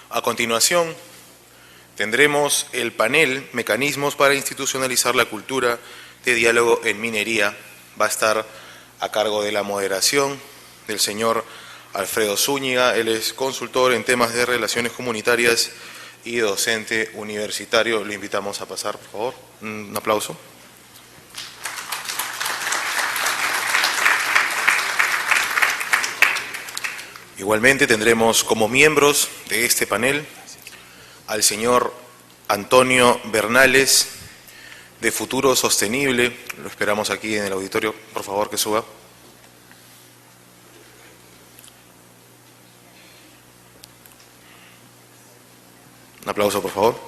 A continuación, tendremos el panel Mecanismos para institucionalizar la cultura de diálogo en minería. Va a estar a cargo de la moderación del señor Alfredo Zúñiga. Él es consultor en temas de relaciones comunitarias y docente universitario. Le invitamos a pasar, por favor. Un aplauso. Igualmente tendremos como miembros de este panel al señor Antonio Bernales, de Futuro Sostenible. Lo esperamos aquí en el auditorio. Por favor, que suba. Un aplauso, por favor.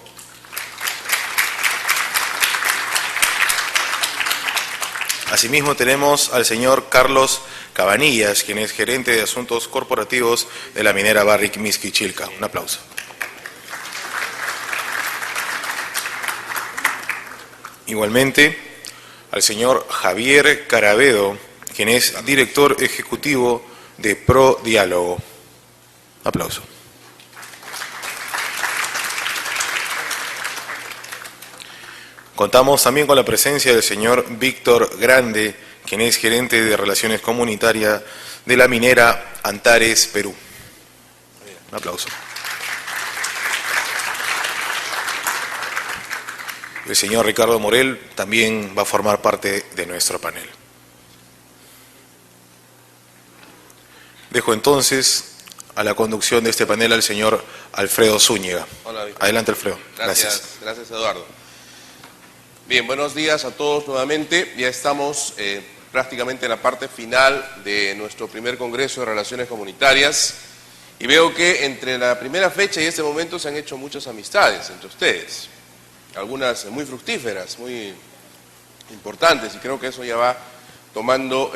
Asimismo tenemos al señor Carlos Cabanillas, quien es gerente de asuntos corporativos de la minera Barrick Miskichilca. Un aplauso. Igualmente al señor Javier Carabedo, quien es director ejecutivo de Pro Diálogo. Un aplauso. Contamos también con la presencia del señor Víctor Grande, quien es gerente de Relaciones Comunitarias de la minera Antares, Perú. Un aplauso. El señor Ricardo Morel también va a formar parte de nuestro panel. Dejo entonces a la conducción de este panel al señor Alfredo Zúñiga. Hola, adelante, Alfredo. Gracias, Eduardo. Bien, buenos días a todos nuevamente. Ya estamos prácticamente en la parte final de nuestro primer Congreso de Relaciones Comunitarias y veo que entre la primera fecha y este momento se han hecho muchas amistades entre ustedes, algunas muy fructíferas, muy importantes, y creo que eso ya va tomando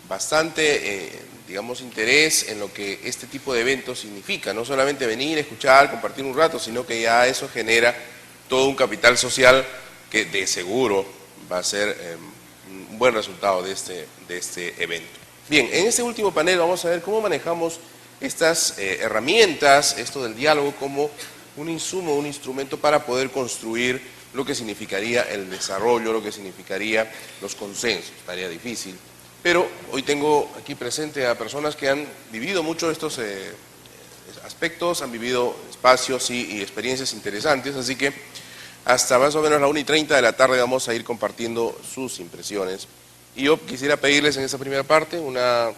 bastante, digamos, interés en lo que este tipo de eventos significa. No solamente venir, escuchar, compartir un rato, sino que ya eso genera todo un capital social que de seguro va a ser un buen resultado de este evento. Bien, en este último panel vamos a ver cómo manejamos estas herramientas, esto del diálogo, como un insumo, un instrumento para poder construir lo que significaría el desarrollo, lo que significaría los consensos. Tarea difícil, pero hoy tengo aquí presente a personas que han vivido mucho estos aspectos, han vivido espacios y experiencias interesantes, así que hasta más o menos la 1:30 de la tarde vamos a ir compartiendo sus impresiones. Y yo quisiera pedirles en esta primera parte una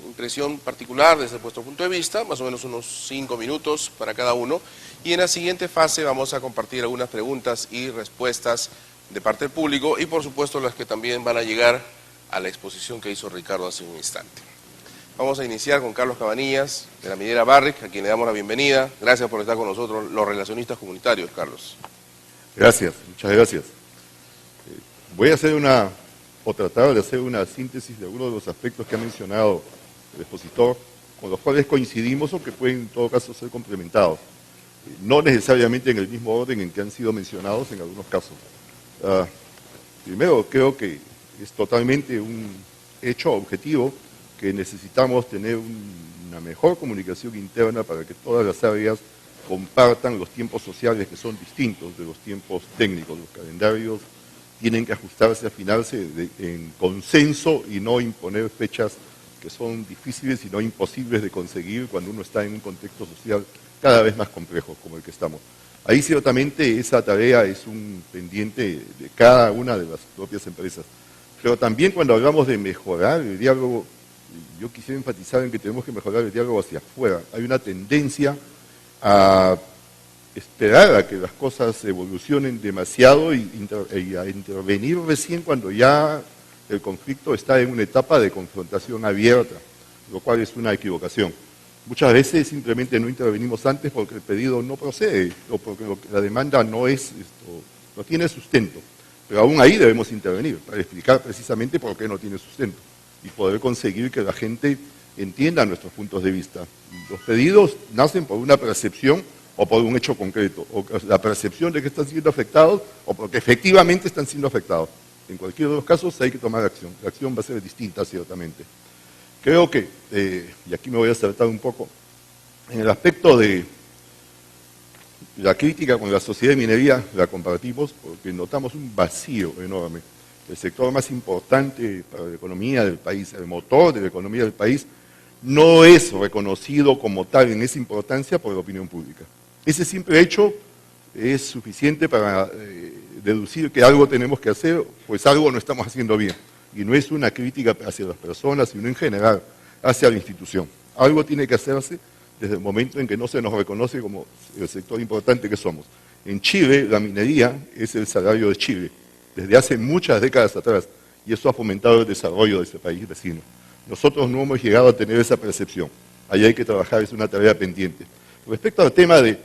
impresión particular desde vuestro punto de vista, más o menos unos 5 minutos para cada uno, y en la siguiente fase vamos a compartir algunas preguntas y respuestas de parte del público y por supuesto las que también van a llegar a la exposición que hizo Ricardo hace un instante. Vamos a iniciar con Carlos Cabanillas, de la minera Barrick, a quien le damos la bienvenida. Gracias por estar con nosotros, los relacionistas comunitarios, Carlos. Gracias, muchas gracias. Voy a hacer tratar de hacer una síntesis de algunos de los aspectos que ha mencionado el expositor, con los cuales coincidimos o que pueden en todo caso ser complementados. No necesariamente en el mismo orden en que han sido mencionados en algunos casos. Primero, creo que es totalmente un hecho objetivo que necesitamos tener una mejor comunicación interna para que todas las áreas compartan los tiempos sociales que son distintos de los tiempos técnicos. Los calendarios tienen que ajustarse, afinarse en consenso y no imponer fechas que son difíciles y no imposibles de conseguir cuando uno está en un contexto social cada vez más complejo como el que estamos. Ahí ciertamente esa tarea es un pendiente de cada una de las propias empresas. Pero también cuando hablamos de mejorar el diálogo, yo quisiera enfatizar en que tenemos que mejorar el diálogo hacia afuera. Hay una tendencia a esperar a que las cosas evolucionen demasiado y a intervenir recién cuando ya el conflicto está en una etapa de confrontación abierta, lo cual es una equivocación. Muchas veces simplemente no intervenimos antes porque el pedido no procede o porque la demanda no tiene sustento. Pero aún ahí debemos intervenir para explicar precisamente por qué no tiene sustento y poder conseguir que la gente entienda nuestros puntos de vista. Los pedidos nacen por una percepción o por un hecho concreto, o la percepción de que están siendo afectados o porque efectivamente están siendo afectados. En cualquiera de los casos hay que tomar acción. La acción va a ser distinta, ciertamente. Creo que, y aquí me voy a saltar un poco, en el aspecto de La crítica con la sociedad de minería la compartimos porque notamos un vacío enorme. El sector más importante para la economía del país, el motor de la economía del país, no es reconocido como tal en esa importancia por la opinión pública. Ese simple hecho es suficiente para deducir que algo tenemos que hacer, pues algo no estamos haciendo bien. Y no es una crítica hacia las personas, sino en general hacia la institución. Algo tiene que hacerse desde el momento en que no se nos reconoce como el sector importante que somos. En Chile, la minería es el salario de Chile, desde hace muchas décadas atrás, y eso ha fomentado el desarrollo de ese país vecino. Nosotros no hemos llegado a tener esa percepción. Ahí hay que trabajar, es una tarea pendiente. Respecto al tema de...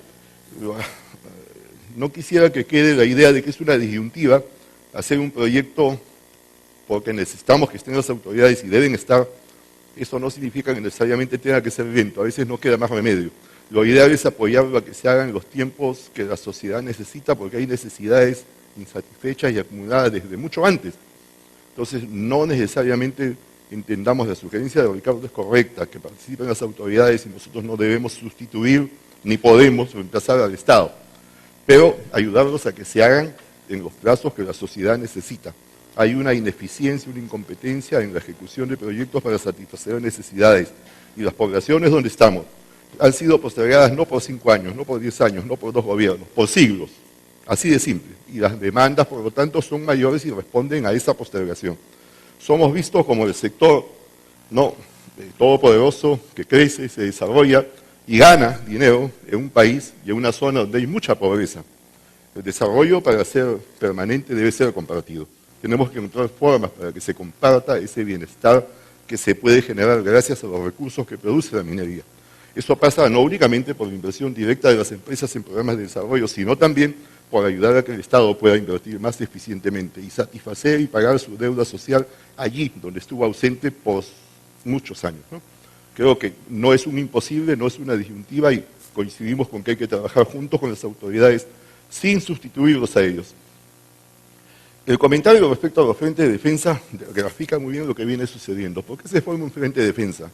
No quisiera que quede la idea de que es una disyuntiva hacer un proyecto porque necesitamos que estén las autoridades y deben estar. Eso no significa que necesariamente tenga que ser lento, a veces no queda más remedio. Lo ideal es apoyarlo a que se hagan los tiempos que la sociedad necesita, porque hay necesidades insatisfechas y acumuladas desde mucho antes. Entonces, no necesariamente entendamos la sugerencia de Ricardo es correcta, que participen las autoridades y nosotros no debemos sustituir ni podemos reemplazar al Estado, pero ayudarlos a que se hagan en los plazos que la sociedad necesita. Hay una ineficiencia, una incompetencia en la ejecución de proyectos para satisfacer necesidades. Y las poblaciones donde estamos han sido postergadas no por 5 años, no por 10 años, no por 2 gobiernos, por siglos. Así de simple. Y las demandas, por lo tanto, son mayores y responden a esa postergación. Somos vistos como el sector todopoderoso que crece, se desarrolla y gana dinero en un país y en una zona donde hay mucha pobreza. El desarrollo, para ser permanente, debe ser compartido. Tenemos que encontrar formas para que se comparta ese bienestar que se puede generar gracias a los recursos que produce la minería. Eso pasa no únicamente por la inversión directa de las empresas en programas de desarrollo, sino también por ayudar a que el Estado pueda invertir más eficientemente y satisfacer y pagar su deuda social allí donde estuvo ausente por muchos años, ¿no? Creo que no es un imposible, no es una disyuntiva y coincidimos con que hay que trabajar juntos con las autoridades sin sustituirlos a ellos. El comentario respecto a los frentes de defensa grafica muy bien lo que viene sucediendo. ¿Por qué se forma un frente de defensa?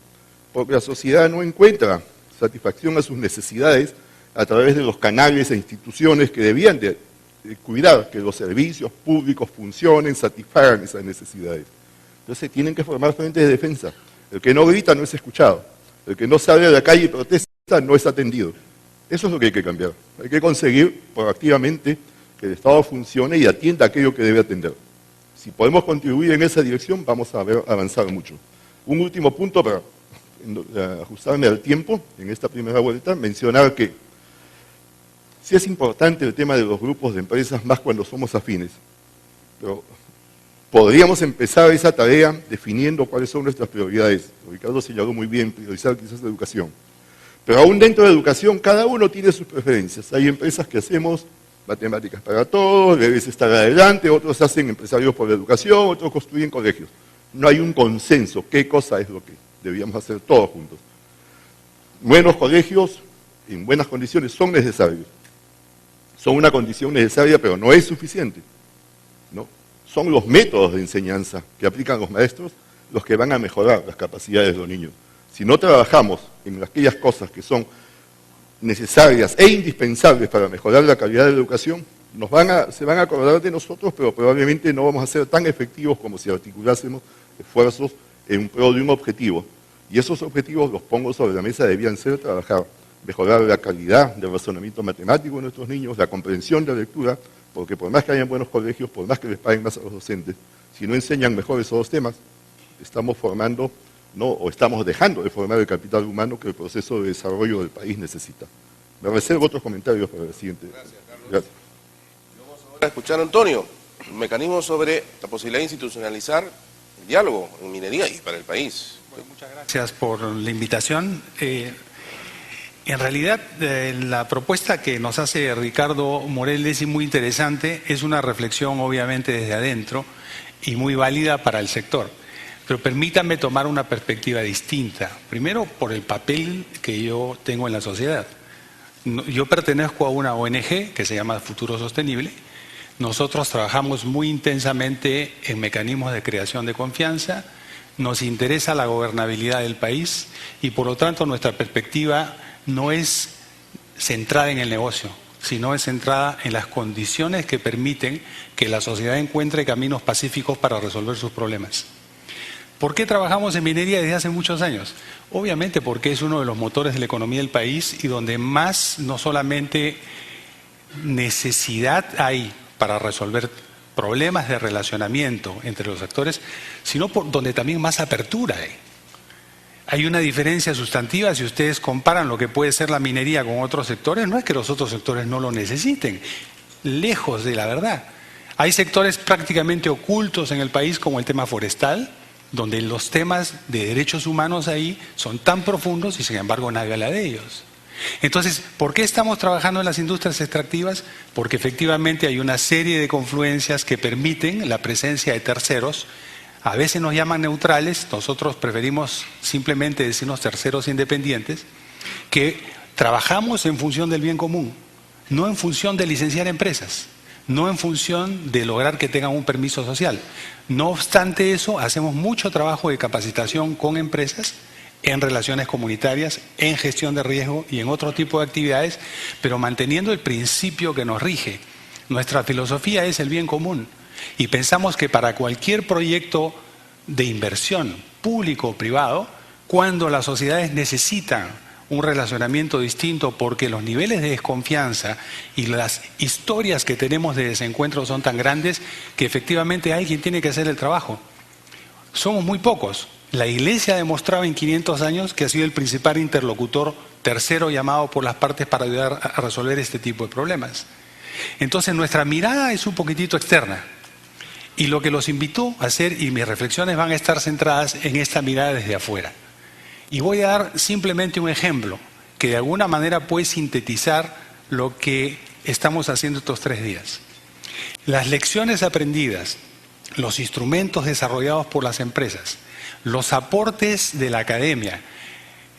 Porque la sociedad no encuentra satisfacción a sus necesidades a través de los canales e instituciones que debían de cuidar que los servicios públicos funcionen, satisfagan esas necesidades. Entonces tienen que formar frentes de defensa. El que no grita no es escuchado. El que no sale a la calle y protesta no es atendido. Eso es lo que hay que cambiar. Hay que conseguir proactivamente que el Estado funcione y atienda aquello que debe atender. Si podemos contribuir en esa dirección, vamos a ver avanzar mucho. Un último punto para ajustarme al tiempo en esta primera vuelta, mencionar que sí es importante el tema de los grupos de empresas, más cuando somos afines, pero podríamos empezar esa tarea definiendo cuáles son nuestras prioridades. Ricardo señaló muy bien, priorizar quizás la educación. Pero aún dentro de educación, cada uno tiene sus preferencias. Hay empresas que hacemos matemáticas para todos, debes estar adelante, otros hacen empresarios por la educación, otros construyen colegios. No hay un consenso, qué cosa es lo que debíamos hacer todos juntos. Buenos colegios, en buenas condiciones, son necesarios. Son una condición necesaria, pero no es suficiente, ¿no? Son los métodos de enseñanza que aplican los maestros los que van a mejorar las capacidades de los niños. Si no trabajamos en aquellas cosas que son necesarias e indispensables para mejorar la calidad de la educación, se van a acordar de nosotros, pero probablemente no vamos a ser tan efectivos como si articulásemos esfuerzos en pro de un objetivo. Y esos objetivos, los pongo sobre la mesa, debían ser trabajar, mejorar la calidad del razonamiento matemático de nuestros niños, la comprensión de la lectura, porque por más que hayan buenos colegios, por más que les paguen más a los docentes, si no enseñan mejor esos dos temas, estamos formando, o estamos dejando de formar el capital humano que el proceso de desarrollo del país necesita. Me reservo otros comentarios para el siguiente. Gracias, Carlos. Gracias. Vamos ahora a escuchar a Antonio, un mecanismo sobre la posibilidad de institucionalizar el diálogo en minería y para el país. Bueno, muchas gracias por la invitación. En realidad, la propuesta que nos hace Ricardo Morel es muy interesante, es una reflexión obviamente desde adentro y muy válida para el sector. Pero permítanme tomar una perspectiva distinta. Primero, por el papel que yo tengo en la sociedad. Yo pertenezco a una ONG que se llama Futuro Sostenible. Nosotros trabajamos muy intensamente en mecanismos de creación de confianza. Nos interesa la gobernabilidad del país y por lo tanto nuestra perspectiva no es centrada en el negocio. sino es centrada en las condiciones que permiten que la sociedad encuentre caminos pacíficos para resolver sus problemas. ¿Por qué trabajamos en minería desde hace muchos años? Obviamente porque es uno de los motores de la economía del país y donde más no solamente necesidad hay para resolver problemas de relacionamiento entre los actores, sino donde también más apertura hay. Hay una diferencia sustantiva si ustedes comparan lo que puede ser la minería con otros sectores. No es que los otros sectores no lo necesiten, lejos de la verdad. Hay sectores prácticamente ocultos en el país como el tema forestal, donde los temas de derechos humanos ahí son tan profundos y sin embargo nadie habla de ellos. Entonces, ¿por qué estamos trabajando en las industrias extractivas? Porque efectivamente hay una serie de confluencias que permiten la presencia de terceros. A veces nos llaman neutrales, nosotros preferimos simplemente decirnos terceros independientes, que trabajamos en función del bien común, no en función de licenciar empresas, no en función de lograr que tengan un permiso social. No obstante eso, hacemos mucho trabajo de capacitación con empresas en relaciones comunitarias, en gestión de riesgo y en otro tipo de actividades, pero manteniendo el principio que nos rige. Nuestra filosofía es el bien común y pensamos que para cualquier proyecto de inversión, público o privado, cuando las sociedades necesitan un relacionamiento distinto porque los niveles de desconfianza y las historias que tenemos de desencuentro son tan grandes que efectivamente alguien tiene que hacer el trabajo. Somos muy pocos. La Iglesia ha demostrado en 500 años que ha sido el principal interlocutor tercero llamado por las partes para ayudar a resolver este tipo de problemas. Entonces nuestra mirada es un poquitito externa. Y lo que los invito a hacer, y mis reflexiones van a estar centradas en esta mirada desde afuera. Y voy a dar simplemente un ejemplo que de alguna manera puede sintetizar lo que estamos haciendo estos 3 días. Las lecciones aprendidas, los instrumentos desarrollados por las empresas, los aportes de la academia,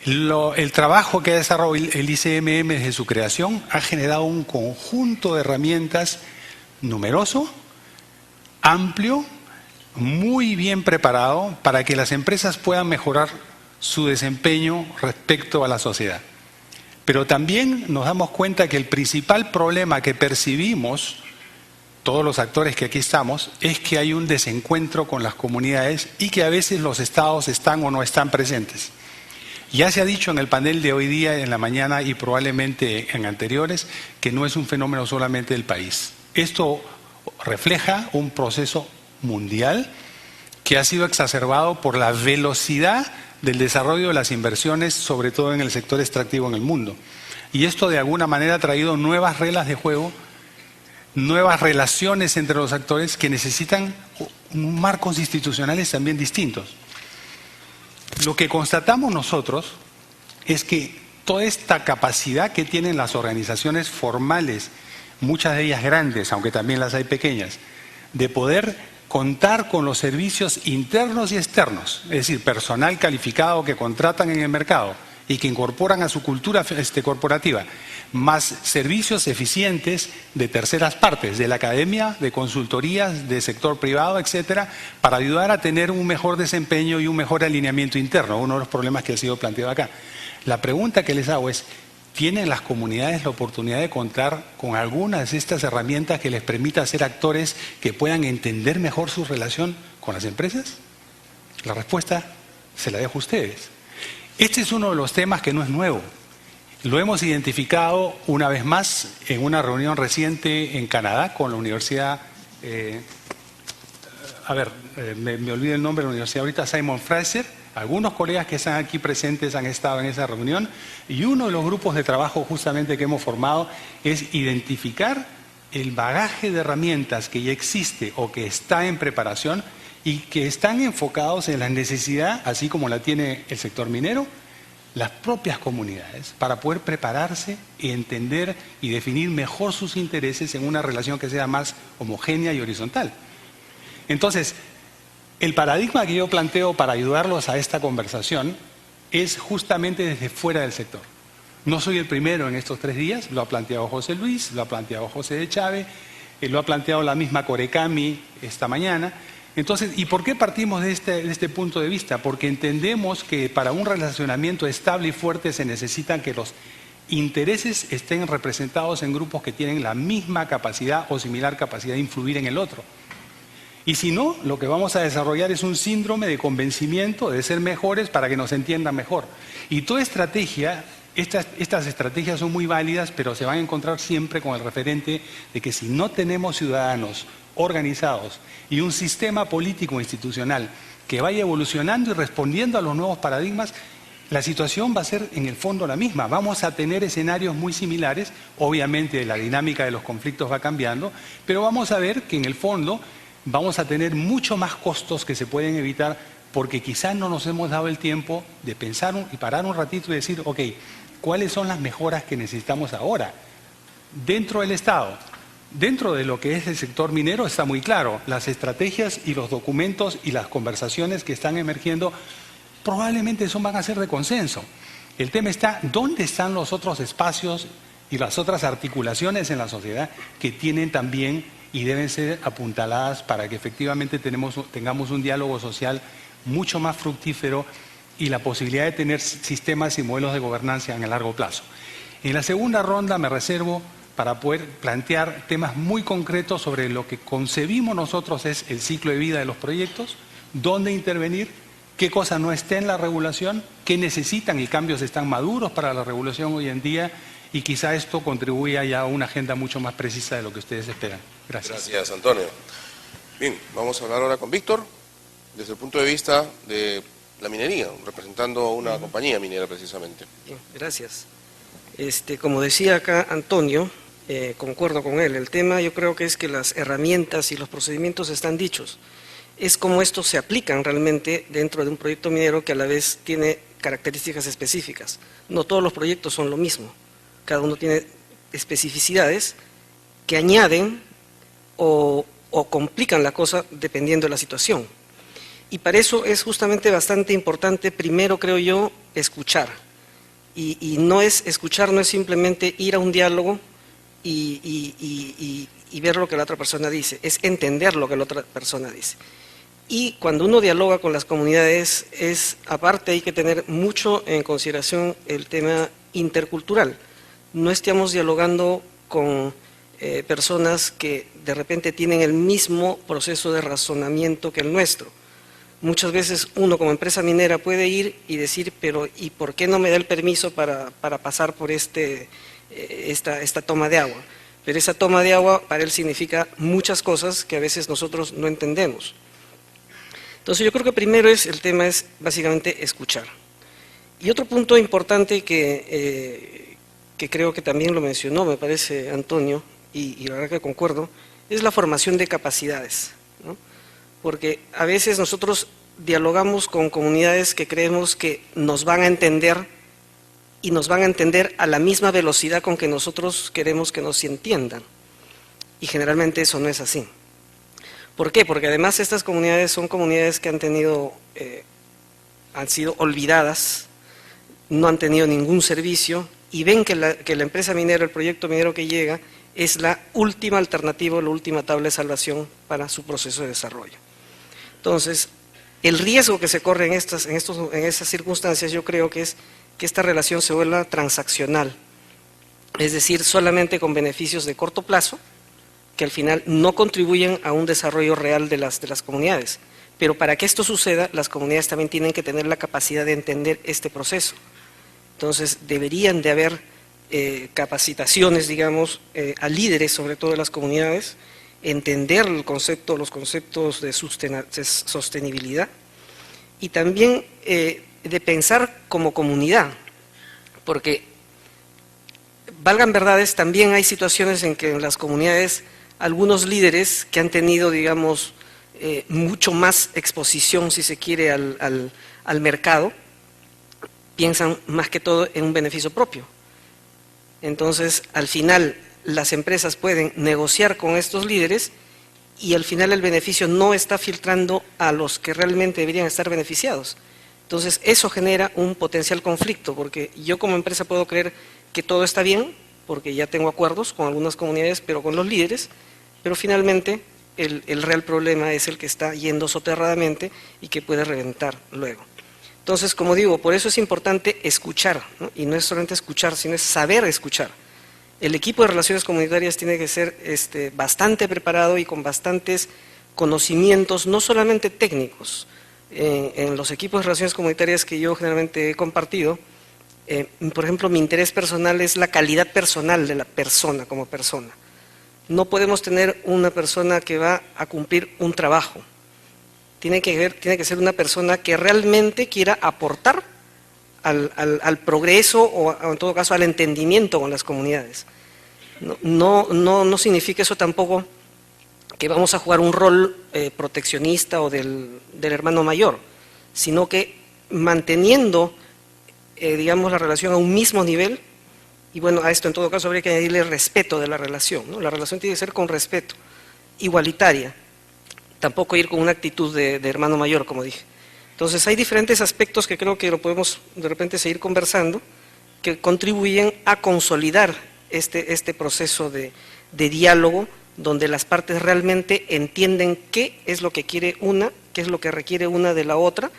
el trabajo que ha desarrollado el ICMM desde su creación ha generado un conjunto de herramientas numeroso, amplio, muy bien preparado para que las empresas puedan mejorar su desempeño respecto a la sociedad. Pero también nos damos cuenta que el principal problema que percibimos todos los actores que aquí estamos, es que hay un desencuentro con las comunidades y que a veces los estados están o no están presentes. Ya se ha dicho en el panel de hoy día, en la mañana y probablemente en anteriores, que no es un fenómeno solamente del país. Esto refleja un proceso mundial que ha sido exacerbado por la velocidad del desarrollo de las inversiones, sobre todo en el sector extractivo en el mundo. Y esto de alguna manera ha traído nuevas reglas de juego, nuevas relaciones entre los actores que necesitan marcos institucionales también distintos. Lo que constatamos nosotros es que toda esta capacidad que tienen las organizaciones formales, muchas de ellas grandes, aunque también las hay pequeñas, de poder contar con los servicios internos y externos, es decir, personal calificado que contratan en el mercado y que incorporan a su cultura corporativa, más servicios eficientes de terceras partes, de la academia, de consultorías, de sector privado, etcétera, para ayudar a tener un mejor desempeño y un mejor alineamiento interno, uno de los problemas que ha sido planteado acá. La pregunta que les hago es, ¿tienen las comunidades la oportunidad de contar con algunas de estas herramientas que les permita ser actores que puedan entender mejor su relación con las empresas? La respuesta se la dejo a ustedes. Este es uno de los temas que no es nuevo. Lo hemos identificado una vez más en una reunión reciente en Canadá con la universidad, me olvido el nombre de la universidad ahorita, Simon Fraser. Algunos colegas que están aquí presentes han estado en esa reunión y uno de los grupos de trabajo justamente que hemos formado es identificar el bagaje de herramientas que ya existe o que está en preparación y que están enfocados en la necesidad, así como la tiene el sector minero, las propias comunidades, para poder prepararse y entender y definir mejor sus intereses en una relación que sea más homogénea y horizontal. Entonces, el paradigma que yo planteo para ayudarlos a esta conversación es justamente desde fuera del sector. No soy el primero en estos 3 días, lo ha planteado José Luis, lo ha planteado José de Chávez, lo ha planteado la misma Corecami esta mañana. Entonces, ¿y por qué partimos de este punto de vista? Porque entendemos que para un relacionamiento estable y fuerte se necesitan que los intereses estén representados en grupos que tienen la misma capacidad o similar capacidad de influir en el otro. Y si no, lo que vamos a desarrollar es un síndrome de convencimiento de ser mejores para que nos entiendan mejor. Y toda estrategia, estas estrategias son muy válidas, pero se van a encontrar siempre con el referente de que si no tenemos ciudadanos organizados y un sistema político institucional que vaya evolucionando y respondiendo a los nuevos paradigmas, la situación va a ser en el fondo la misma. Vamos a tener escenarios muy similares, obviamente la dinámica de los conflictos va cambiando, pero vamos a ver que en el fondo vamos a tener mucho más costos que se pueden evitar porque quizás no nos hemos dado el tiempo de pensar y parar un ratito y decir, ok, ¿cuáles son las mejoras que necesitamos ahora? Dentro del Estado, dentro de lo que es el sector minero está muy claro, las estrategias y los documentos y las conversaciones que están emergiendo probablemente van a ser de consenso. El tema está, ¿dónde están los otros espacios y las otras articulaciones en la sociedad que tienen también y deben ser apuntaladas para que efectivamente tengamos un diálogo social mucho más fructífero y la posibilidad de tener sistemas y modelos de gobernanza en el largo plazo? En la segunda ronda me reservo para poder plantear temas muy concretos sobre lo que concebimos nosotros es el ciclo de vida de los proyectos, dónde intervenir, qué cosa no está en la regulación, qué necesitan y cambios están maduros para la regulación hoy en día, y quizá esto contribuya ya a una agenda mucho más precisa de lo que ustedes esperan. Gracias. Gracias, Antonio. Bien, vamos a hablar ahora con Víctor, desde el punto de vista de la minería, representando a una compañía minera precisamente. Bien, gracias. Como decía acá Antonio, concuerdo con él, el tema yo creo que es que las herramientas y los procedimientos están dichos. Es cómo estos se aplican realmente dentro de un proyecto minero que a la vez tiene características específicas. No todos los proyectos son lo mismo, cada uno tiene especificidades que añaden o complican la cosa dependiendo de la situación. Y para eso es justamente bastante importante, primero creo yo, escuchar. Y no es escuchar, no es simplemente ir a un diálogo y ver lo que la otra persona dice, es entender lo que la otra persona dice. Y cuando uno dialoga con las comunidades, aparte hay que tener mucho en consideración el tema intercultural. No estamos dialogando con personas que de repente tienen el mismo proceso de razonamiento que el nuestro. Muchas veces uno como empresa minera puede ir y decir, pero ¿y por qué no me da el permiso para pasar por esta toma de agua? Pero esa toma de agua para él significa muchas cosas que a veces nosotros no entendemos. Entonces yo creo que primero el tema es básicamente escuchar. Y otro punto importante que creo que también lo mencionó, me parece, Antonio, y la verdad que concuerdo, es la formación de capacidades, ¿no? Porque a veces nosotros dialogamos con comunidades que creemos que nos van a entender y nos van a entender a la misma velocidad con que nosotros queremos que nos entiendan. Y generalmente eso no es así. ¿Por qué? Porque además estas comunidades son comunidades que han sido olvidadas, no han tenido ningún servicio y ven que la empresa minera, el proyecto minero que llega, es la última alternativa, la última tabla de salvación para su proceso de desarrollo. Entonces, el riesgo que se corre en esas circunstancias yo creo que es que esta relación se vuelva transaccional, es decir, solamente con beneficios de corto plazo, que al final no contribuyen a un desarrollo real de las comunidades. Pero para que esto suceda, las comunidades también tienen que tener la capacidad de entender este proceso. Entonces, deberían de haber capacitaciones, digamos, a líderes, sobre todo de las comunidades, entender los conceptos de sostenibilidad y también de pensar como comunidad, porque, valgan verdades, también hay situaciones en que en las comunidades algunos líderes que han tenido, digamos, mucho más exposición, si se quiere, al mercado, piensan más que todo en un beneficio propio. Entonces, al final, las empresas pueden negociar con estos líderes y al final el beneficio no está filtrando a los que realmente deberían estar beneficiados. Entonces, eso genera un potencial conflicto, porque yo como empresa puedo creer que todo está bien, porque ya tengo acuerdos con algunas comunidades, pero con los líderes, pero finalmente el real problema es el que está yendo soterradamente y que puede reventar luego. Entonces, como digo, por eso es importante escuchar, ¿no? Y no es solamente escuchar, sino es saber escuchar. El equipo de relaciones comunitarias tiene que ser bastante preparado y con bastantes conocimientos, no solamente técnicos. En los equipos de relaciones comunitarias que yo generalmente he compartido, por ejemplo, mi interés personal es la calidad personal de la persona como persona. No podemos tener una persona que va a cumplir un trabajo. Tiene que ser una persona que realmente quiera aportar al progreso o en todo caso al entendimiento con las comunidades. No significa eso tampoco que vamos a jugar un rol proteccionista o del hermano mayor, sino que manteniendo, digamos, la relación a un mismo nivel, y bueno, a esto en todo caso habría que añadirle respeto de la relación, ¿no? La relación tiene que ser con respeto, igualitaria, tampoco ir con una actitud de hermano mayor, como dije. Entonces hay diferentes aspectos que creo que lo podemos de repente seguir conversando, que contribuyen a consolidar este proceso de diálogo, donde las partes realmente entienden qué es lo que quiere una, qué es lo que requiere una de la otra,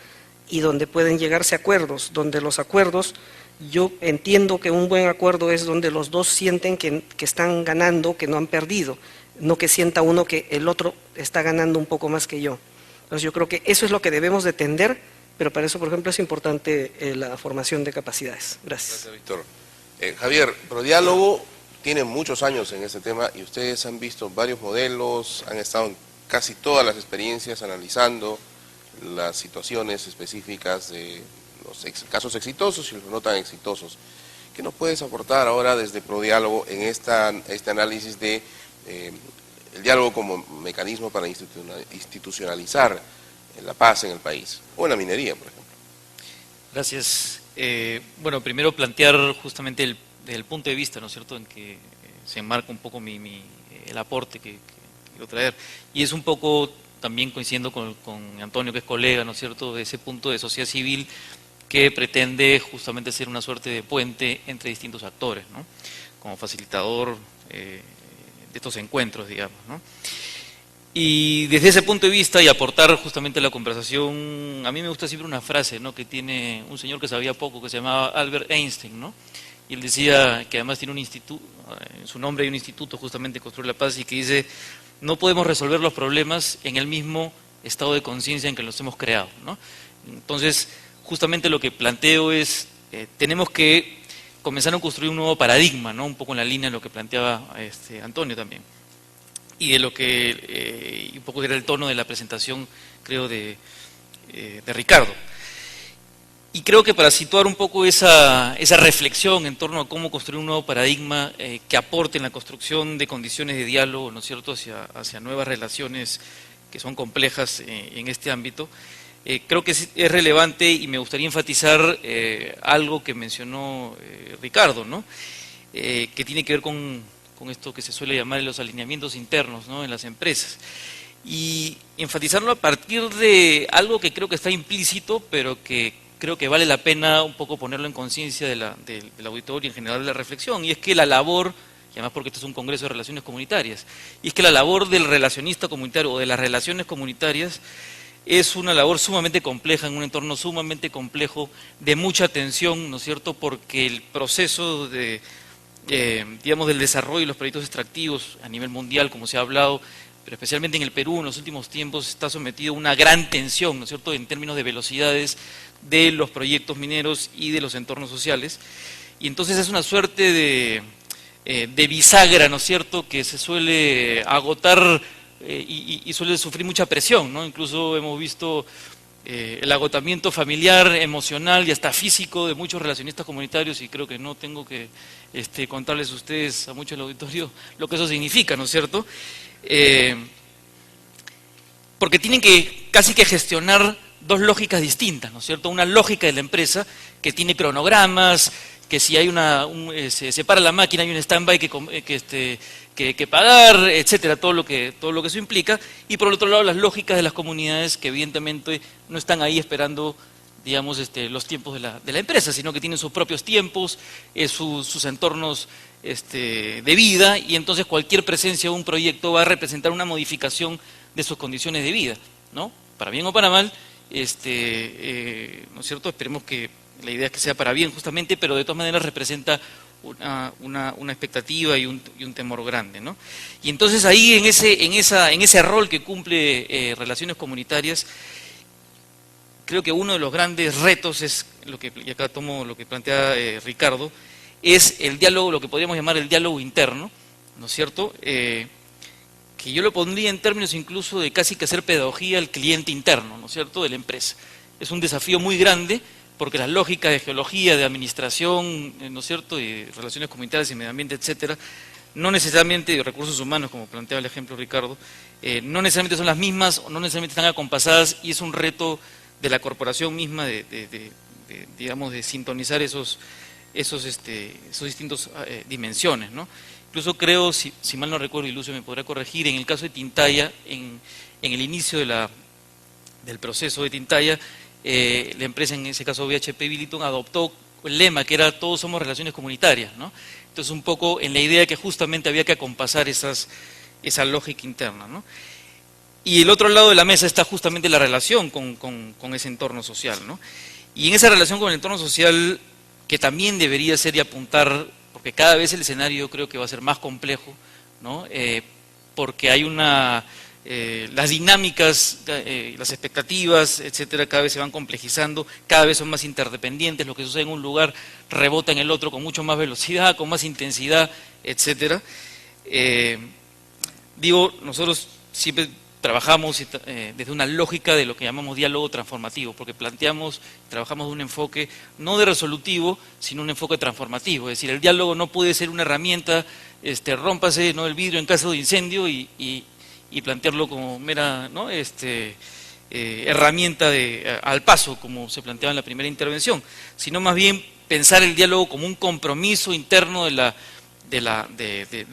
y donde pueden llegarse a acuerdos, donde los acuerdos, yo entiendo que un buen acuerdo es donde los dos sienten que están ganando, que no han perdido, no que sienta uno que el otro está ganando un poco más que yo. Entonces yo creo que eso es lo que debemos de tender, pero para eso, por ejemplo, es importante la formación de capacidades. Gracias. Gracias, Víctor. Javier, Prodiálogo tiene muchos años en este tema y ustedes han visto varios modelos, han estado en casi todas las experiencias analizando las situaciones específicas de los casos exitosos y los no tan exitosos. ¿Qué nos puedes aportar ahora desde Prodiálogo en este análisis de el diálogo como mecanismo para institucionalizar la paz en el país, o en la minería, por ejemplo? Gracias. Bueno, primero plantear justamente desde el punto de vista, ¿no es cierto?, en que se enmarca un poco el aporte que quiero traer. Y es un poco también coincidiendo con Antonio, que es colega, ¿no es cierto?, de ese punto de sociedad civil que pretende justamente ser una suerte de puente entre distintos actores, ¿no?, como facilitador de estos encuentros, digamos, ¿no? Y desde ese punto de vista y aportar justamente a la conversación, a mí me gusta siempre una frase, ¿no?, que tiene un señor que sabía poco, que se llamaba Albert Einstein, ¿no? Y él decía que además tiene un instituto, en su nombre hay un instituto justamente Construir la Paz, y que dice: no podemos resolver los problemas en el mismo estado de conciencia en que los hemos creado, ¿no? Entonces, justamente lo que planteo es, tenemos que comenzar a construir un nuevo paradigma, ¿no?, un poco en la línea de lo que planteaba Antonio también. Y de lo que, un poco era el tono de la presentación, creo, de Ricardo. Y creo que para situar un poco esa reflexión en torno a cómo construir un nuevo paradigma que aporte en la construcción de condiciones de diálogo, ¿no es cierto?, hacia nuevas relaciones que son complejas en este ámbito, creo que es relevante, y me gustaría enfatizar algo que mencionó Ricardo, ¿no?, que tiene que ver con esto que se suele llamar los alineamientos internos, ¿no?, en las empresas. Y enfatizarlo a partir de algo que creo que está implícito, pero que creo que vale la pena un poco ponerlo en conciencia del auditorio y en general de la reflexión, y es que la labor, y además porque esto es un congreso de relaciones comunitarias, y es que la labor del relacionista comunitario o de las relaciones comunitarias es una labor sumamente compleja, en un entorno sumamente complejo, de mucha tensión, ¿no es cierto?, porque el proceso digamos, del desarrollo de los proyectos extractivos a nivel mundial, como se ha hablado, pero especialmente en el Perú en los últimos tiempos, está sometido a una gran tensión, ¿no es cierto?, en términos de velocidades de los proyectos mineros y de los entornos sociales. Y entonces es una suerte de bisagra, ¿no es cierto?, que se suele agotar y suele sufrir mucha presión, ¿no? Incluso hemos visto el agotamiento familiar, emocional y hasta físico de muchos relacionistas comunitarios, y creo que no tengo que contarles a ustedes, a muchos del auditorio, lo que eso significa, ¿no es cierto? Porque tienen que casi que gestionar dos lógicas distintas, ¿no es cierto? Una lógica de la empresa que tiene cronogramas, que si hay se para la máquina hay un stand-by que pagar, etcétera, todo lo que eso implica, y por el otro lado las lógicas de las comunidades que evidentemente no están ahí esperando, digamos, los tiempos de la empresa, sino que tienen sus propios tiempos, sus entornos de vida, y entonces cualquier presencia de un proyecto va a representar una modificación de sus condiciones de vida, ¿no?, para bien o para mal, ¿no es cierto? Esperemos que la idea es que sea para bien justamente, pero de todas maneras representa una expectativa y un temor grande, ¿no? Y entonces ahí en ese rol que cumple Relaciones Comunitarias, creo que uno de los grandes retos es lo que, y acá tomo lo que plantea Ricardo, es el diálogo, lo que podríamos llamar el diálogo interno, ¿no es cierto? Que yo lo pondría en términos incluso de casi que hacer pedagogía al cliente interno, ¿no es cierto?, de la empresa. Es un desafío muy grande porque las lógicas de geología, de administración, ¿no es cierto?, de relaciones comunitarias y medio ambiente, etcétera, no necesariamente de recursos humanos, como planteaba el ejemplo Ricardo, no necesariamente son las mismas o no necesariamente están acompasadas, y es un reto de la corporación misma digamos, de sintonizar esos distintos dimensiones, ¿no? Incluso creo, si mal no recuerdo, y Lucio me podrá corregir, en el caso de Tintaya, en el inicio del proceso de Tintaya, la empresa, en ese caso BHP Billiton, adoptó el lema que era todos somos relaciones comunitarias, ¿no? Entonces un poco en la idea de que justamente había que acompasar esa lógica interna, ¿no? Y el otro lado de la mesa está justamente la relación con ese entorno social, ¿no? Y en esa relación con el entorno social, que también debería ser y apuntar, porque cada vez el escenario yo creo que va a ser más complejo, ¿no? Porque hay las dinámicas, las expectativas, etcétera, cada vez se van complejizando, cada vez son más interdependientes, lo que sucede en un lugar rebota en el otro con mucho más velocidad, con más intensidad, etcétera. Nosotros siempre trabajamos desde una lógica de lo que llamamos diálogo transformativo, porque trabajamos de un enfoque no de resolutivo, sino un enfoque transformativo. Es decir, el diálogo no puede ser una herramienta, rómpase, ¿no?, el vidrio en caso de incendio y plantearlo como mera, ¿no?, herramienta al paso, como se planteaba en la primera intervención, sino más bien pensar el diálogo como un compromiso interno de la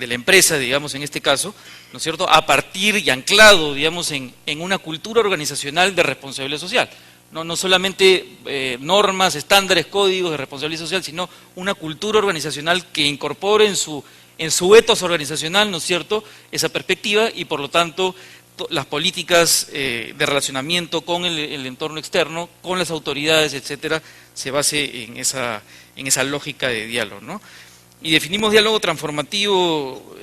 empresa, digamos, en este caso, ¿no es cierto?, a partir y anclado, digamos, en una cultura organizacional de responsabilidad social. No solamente normas, estándares, códigos de responsabilidad social, sino una cultura organizacional que incorpore en su etos organizacional, ¿no es cierto?, esa perspectiva, y por lo tanto las políticas de relacionamiento con el entorno externo, con las autoridades, etcétera, se base en esa lógica de diálogo, ¿no? Y definimos diálogo transformativo,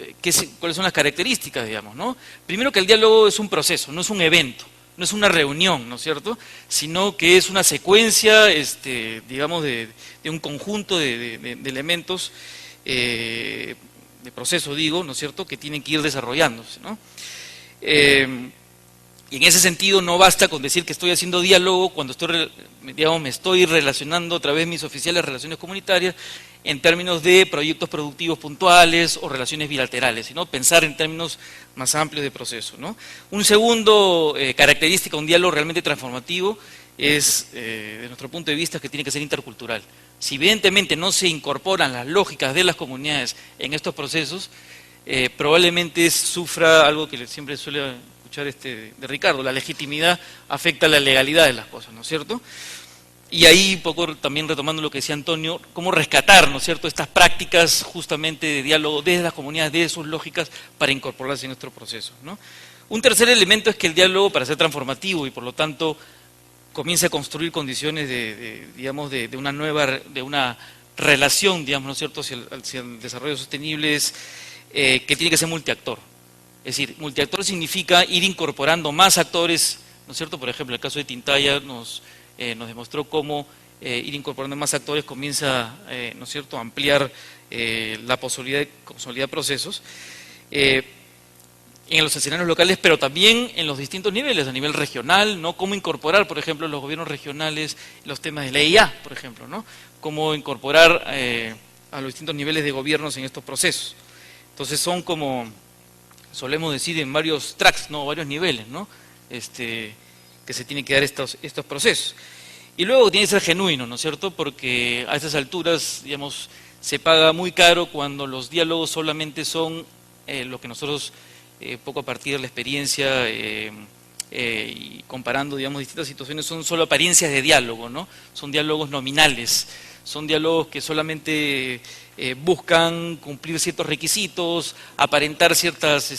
¿cuáles son las características, digamos, ¿no? Primero, que el diálogo es un proceso, no es un evento, no es una reunión, ¿no es cierto?, sino que es una secuencia, digamos, de un conjunto de elementos, de proceso, digo, ¿no es cierto?, que tienen que ir desarrollándose, ¿no? Y en ese sentido no basta con decir que estoy haciendo diálogo cuando me estoy relacionando a través de mis oficiales de relaciones comunitarias en términos de proyectos productivos puntuales o relaciones bilaterales, sino pensar en términos más amplios de proceso, ¿no? Un segundo característica de un diálogo realmente transformativo es, de nuestro punto de vista, que tiene que ser intercultural. Si evidentemente no se incorporan las lógicas de las comunidades en estos procesos, probablemente sufra algo que siempre suele escuchar de Ricardo: la legitimidad afecta a la legalidad de las cosas, ¿no es cierto? Y ahí, un poco también retomando lo que decía Antonio, cómo rescatar, ¿no es cierto?, estas prácticas justamente de diálogo desde las comunidades, desde sus lógicas, para incorporarse en nuestro proceso, ¿no? Un tercer elemento es que el diálogo, para ser transformativo y por lo tanto comience a construir condiciones de una relación, digamos, ¿no es cierto?, hacia el desarrollo sostenible, es que tiene que ser multiactor. Es decir, multiactor significa ir incorporando más actores, ¿no es cierto? Por ejemplo, el caso de Tintaya nos demostró cómo ir incorporando más actores comienza, ¿no es cierto?, a ampliar la posibilidad de consolidar procesos en los escenarios locales, pero también en los distintos niveles, a nivel regional, ¿no? Cómo incorporar, por ejemplo, en los gobiernos regionales los temas de la EIA, por ejemplo, ¿no? Cómo incorporar a los distintos niveles de gobiernos en estos procesos. Entonces son, como solemos decir, en varios tracks, ¿no?, varios niveles, ¿no?, que se tienen que dar estos procesos. Y luego tiene que ser genuino, ¿no es cierto?, porque a estas alturas, digamos, se paga muy caro cuando los diálogos solamente son lo que nosotros, poco a partir de la experiencia y comparando, digamos, distintas situaciones, son solo apariencias de diálogo, ¿no? Son diálogos nominales, son diálogos que solamente buscan cumplir ciertos requisitos, aparentar ciertos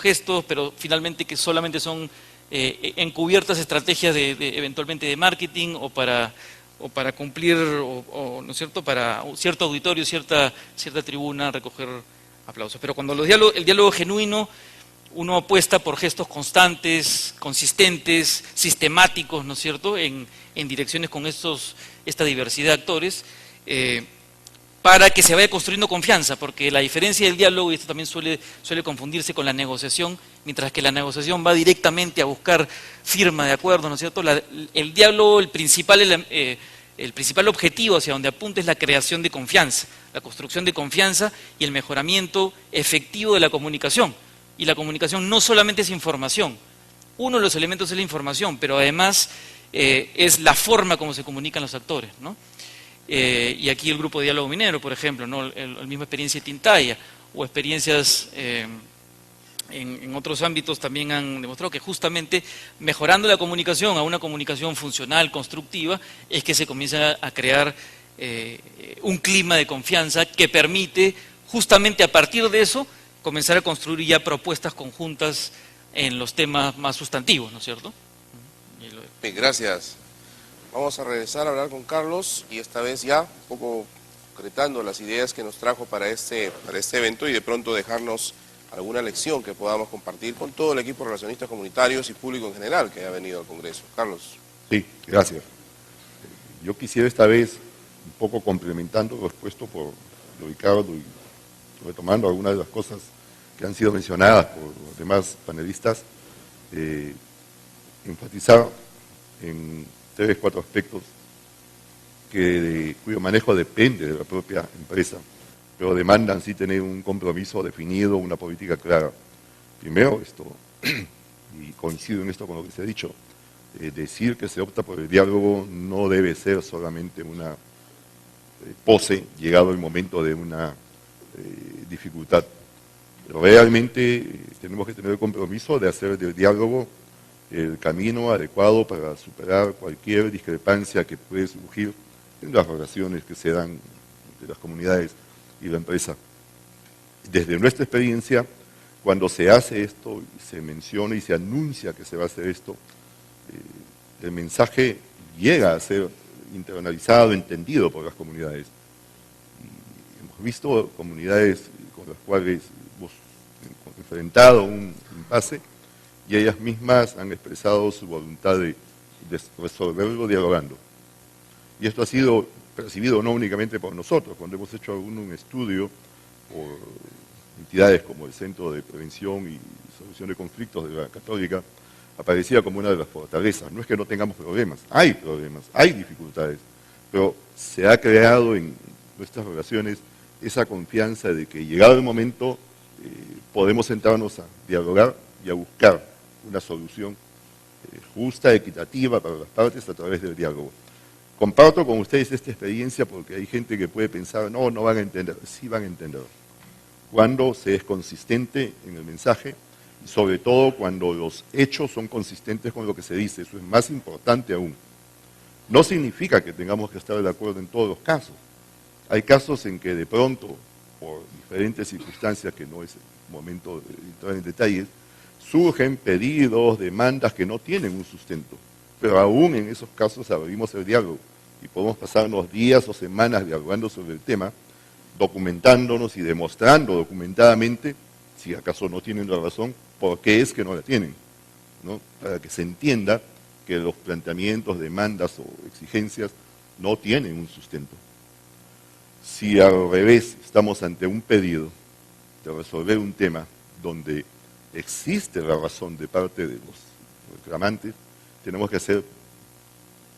gestos, pero finalmente que solamente son encubiertas estrategias eventualmente de marketing o para cumplir, ¿no es cierto?, para cierto auditorio, cierta tribuna, recoger aplausos. Pero cuando el diálogo genuino, uno apuesta por gestos constantes, consistentes, sistemáticos, ¿no es cierto?, en direcciones con esta diversidad de actores, para que se vaya construyendo confianza, porque la diferencia del diálogo, y esto también suele confundirse con la negociación, mientras que la negociación va directamente a buscar firma de acuerdos, ¿no es cierto?, el diálogo, el principal objetivo hacia donde apunta es la creación de confianza, la construcción de confianza y el mejoramiento efectivo de la comunicación. Y la comunicación no solamente es información, uno de los elementos es la información, pero además es la forma como se comunican los actores, ¿no? Y aquí el grupo de diálogo minero, por ejemplo, ¿no? La misma experiencia de Tintaya o experiencias en otros ámbitos también han demostrado que justamente mejorando la comunicación a una comunicación funcional, constructiva, es que se comienza a crear un clima de confianza que permite justamente a partir de eso comenzar a construir ya propuestas conjuntas en los temas más sustantivos, ¿no es cierto? Bien, gracias. Vamos a regresar a hablar con Carlos y esta vez ya un poco concretando las ideas que nos trajo para este evento y de pronto dejarnos alguna lección que podamos compartir con todo el equipo de relacionistas comunitarios y público en general que ha venido al Congreso. Carlos. Sí, gracias. Yo quisiera esta vez, un poco complementando lo expuesto por Ricardo y retomando algunas de las cosas que han sido mencionadas por los demás panelistas, enfatizar en 3 o 4 aspectos cuyo manejo depende de la propia empresa, pero demandan sí tener un compromiso definido, una política clara. Primero, y coincido en esto con lo que se ha dicho, decir que se opta por el diálogo no debe ser solamente una pose llegado el momento de una dificultad. Pero realmente tenemos que tener el compromiso de hacer del diálogo el camino adecuado para superar cualquier discrepancia que puede surgir en las relaciones que se dan entre las comunidades y la empresa. Desde nuestra experiencia, cuando se hace esto, se menciona y se anuncia que se va a hacer esto, el mensaje llega a ser internalizado, entendido por las comunidades. Y hemos visto comunidades con las cuales hemos enfrentado un impasse y ellas mismas han expresado su voluntad de resolverlo dialogando. Y esto ha sido percibido no únicamente por nosotros, cuando hemos hecho un estudio por entidades como el Centro de Prevención y Solución de Conflictos de la Católica, aparecía como una de las fortalezas. No es que no tengamos problemas, hay dificultades, pero se ha creado en nuestras relaciones esa confianza de que llegado el momento podemos sentarnos a dialogar y a buscar una solución justa, equitativa para las partes a través del diálogo. Comparto con ustedes esta experiencia porque hay gente que puede pensar, no van a entender. Sí van a entender. Cuando se es consistente en el mensaje y sobre todo cuando los hechos son consistentes con lo que se dice. Eso es más importante aún. No significa que tengamos que estar de acuerdo en todos los casos. Hay casos en que de pronto, por diferentes circunstancias que no es el momento de entrar en detalles, surgen pedidos, demandas que no tienen un sustento. Pero aún en esos casos abrimos el diálogo y podemos pasarnos días o semanas dialogando sobre el tema, documentándonos y demostrando documentadamente, si acaso no tienen la razón, por qué es que no la tienen, ¿no? Para que se entienda que los planteamientos, demandas o exigencias no tienen un sustento. Si al revés estamos ante un pedido de resolver un tema donde existe la razón de parte de los reclamantes, tenemos que ser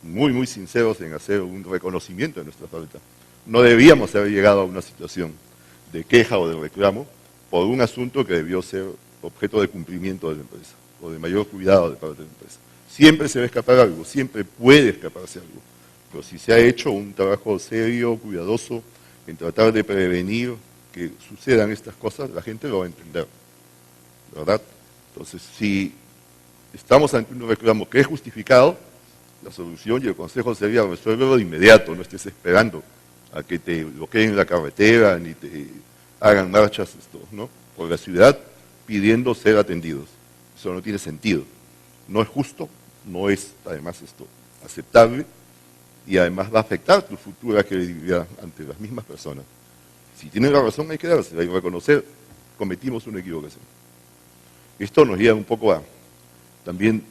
muy sinceros en hacer un reconocimiento de nuestra falta. No debíamos haber llegado a una situación de queja o de reclamo por un asunto que debió ser objeto de cumplimiento de la empresa o de mayor cuidado de parte de la empresa. Siempre se va a escapar algo, siempre puede escaparse algo, pero si se ha hecho un trabajo serio, cuidadoso, en tratar de prevenir que sucedan estas cosas, la gente lo va a entender, ¿verdad? Entonces, si estamos ante un reclamo que es justificado, la solución y el consejo sería resolverlo de inmediato, no estés esperando a que te bloqueen la carretera ni te hagan marchas por la ciudad pidiendo ser atendidos. Eso no tiene sentido. No es justo, no es además esto aceptable y además va a afectar tu futura credibilidad ante las mismas personas. Si tienen la razón hay que dársela y reconocer, cometimos una equivocación. Esto nos lleva un poco a también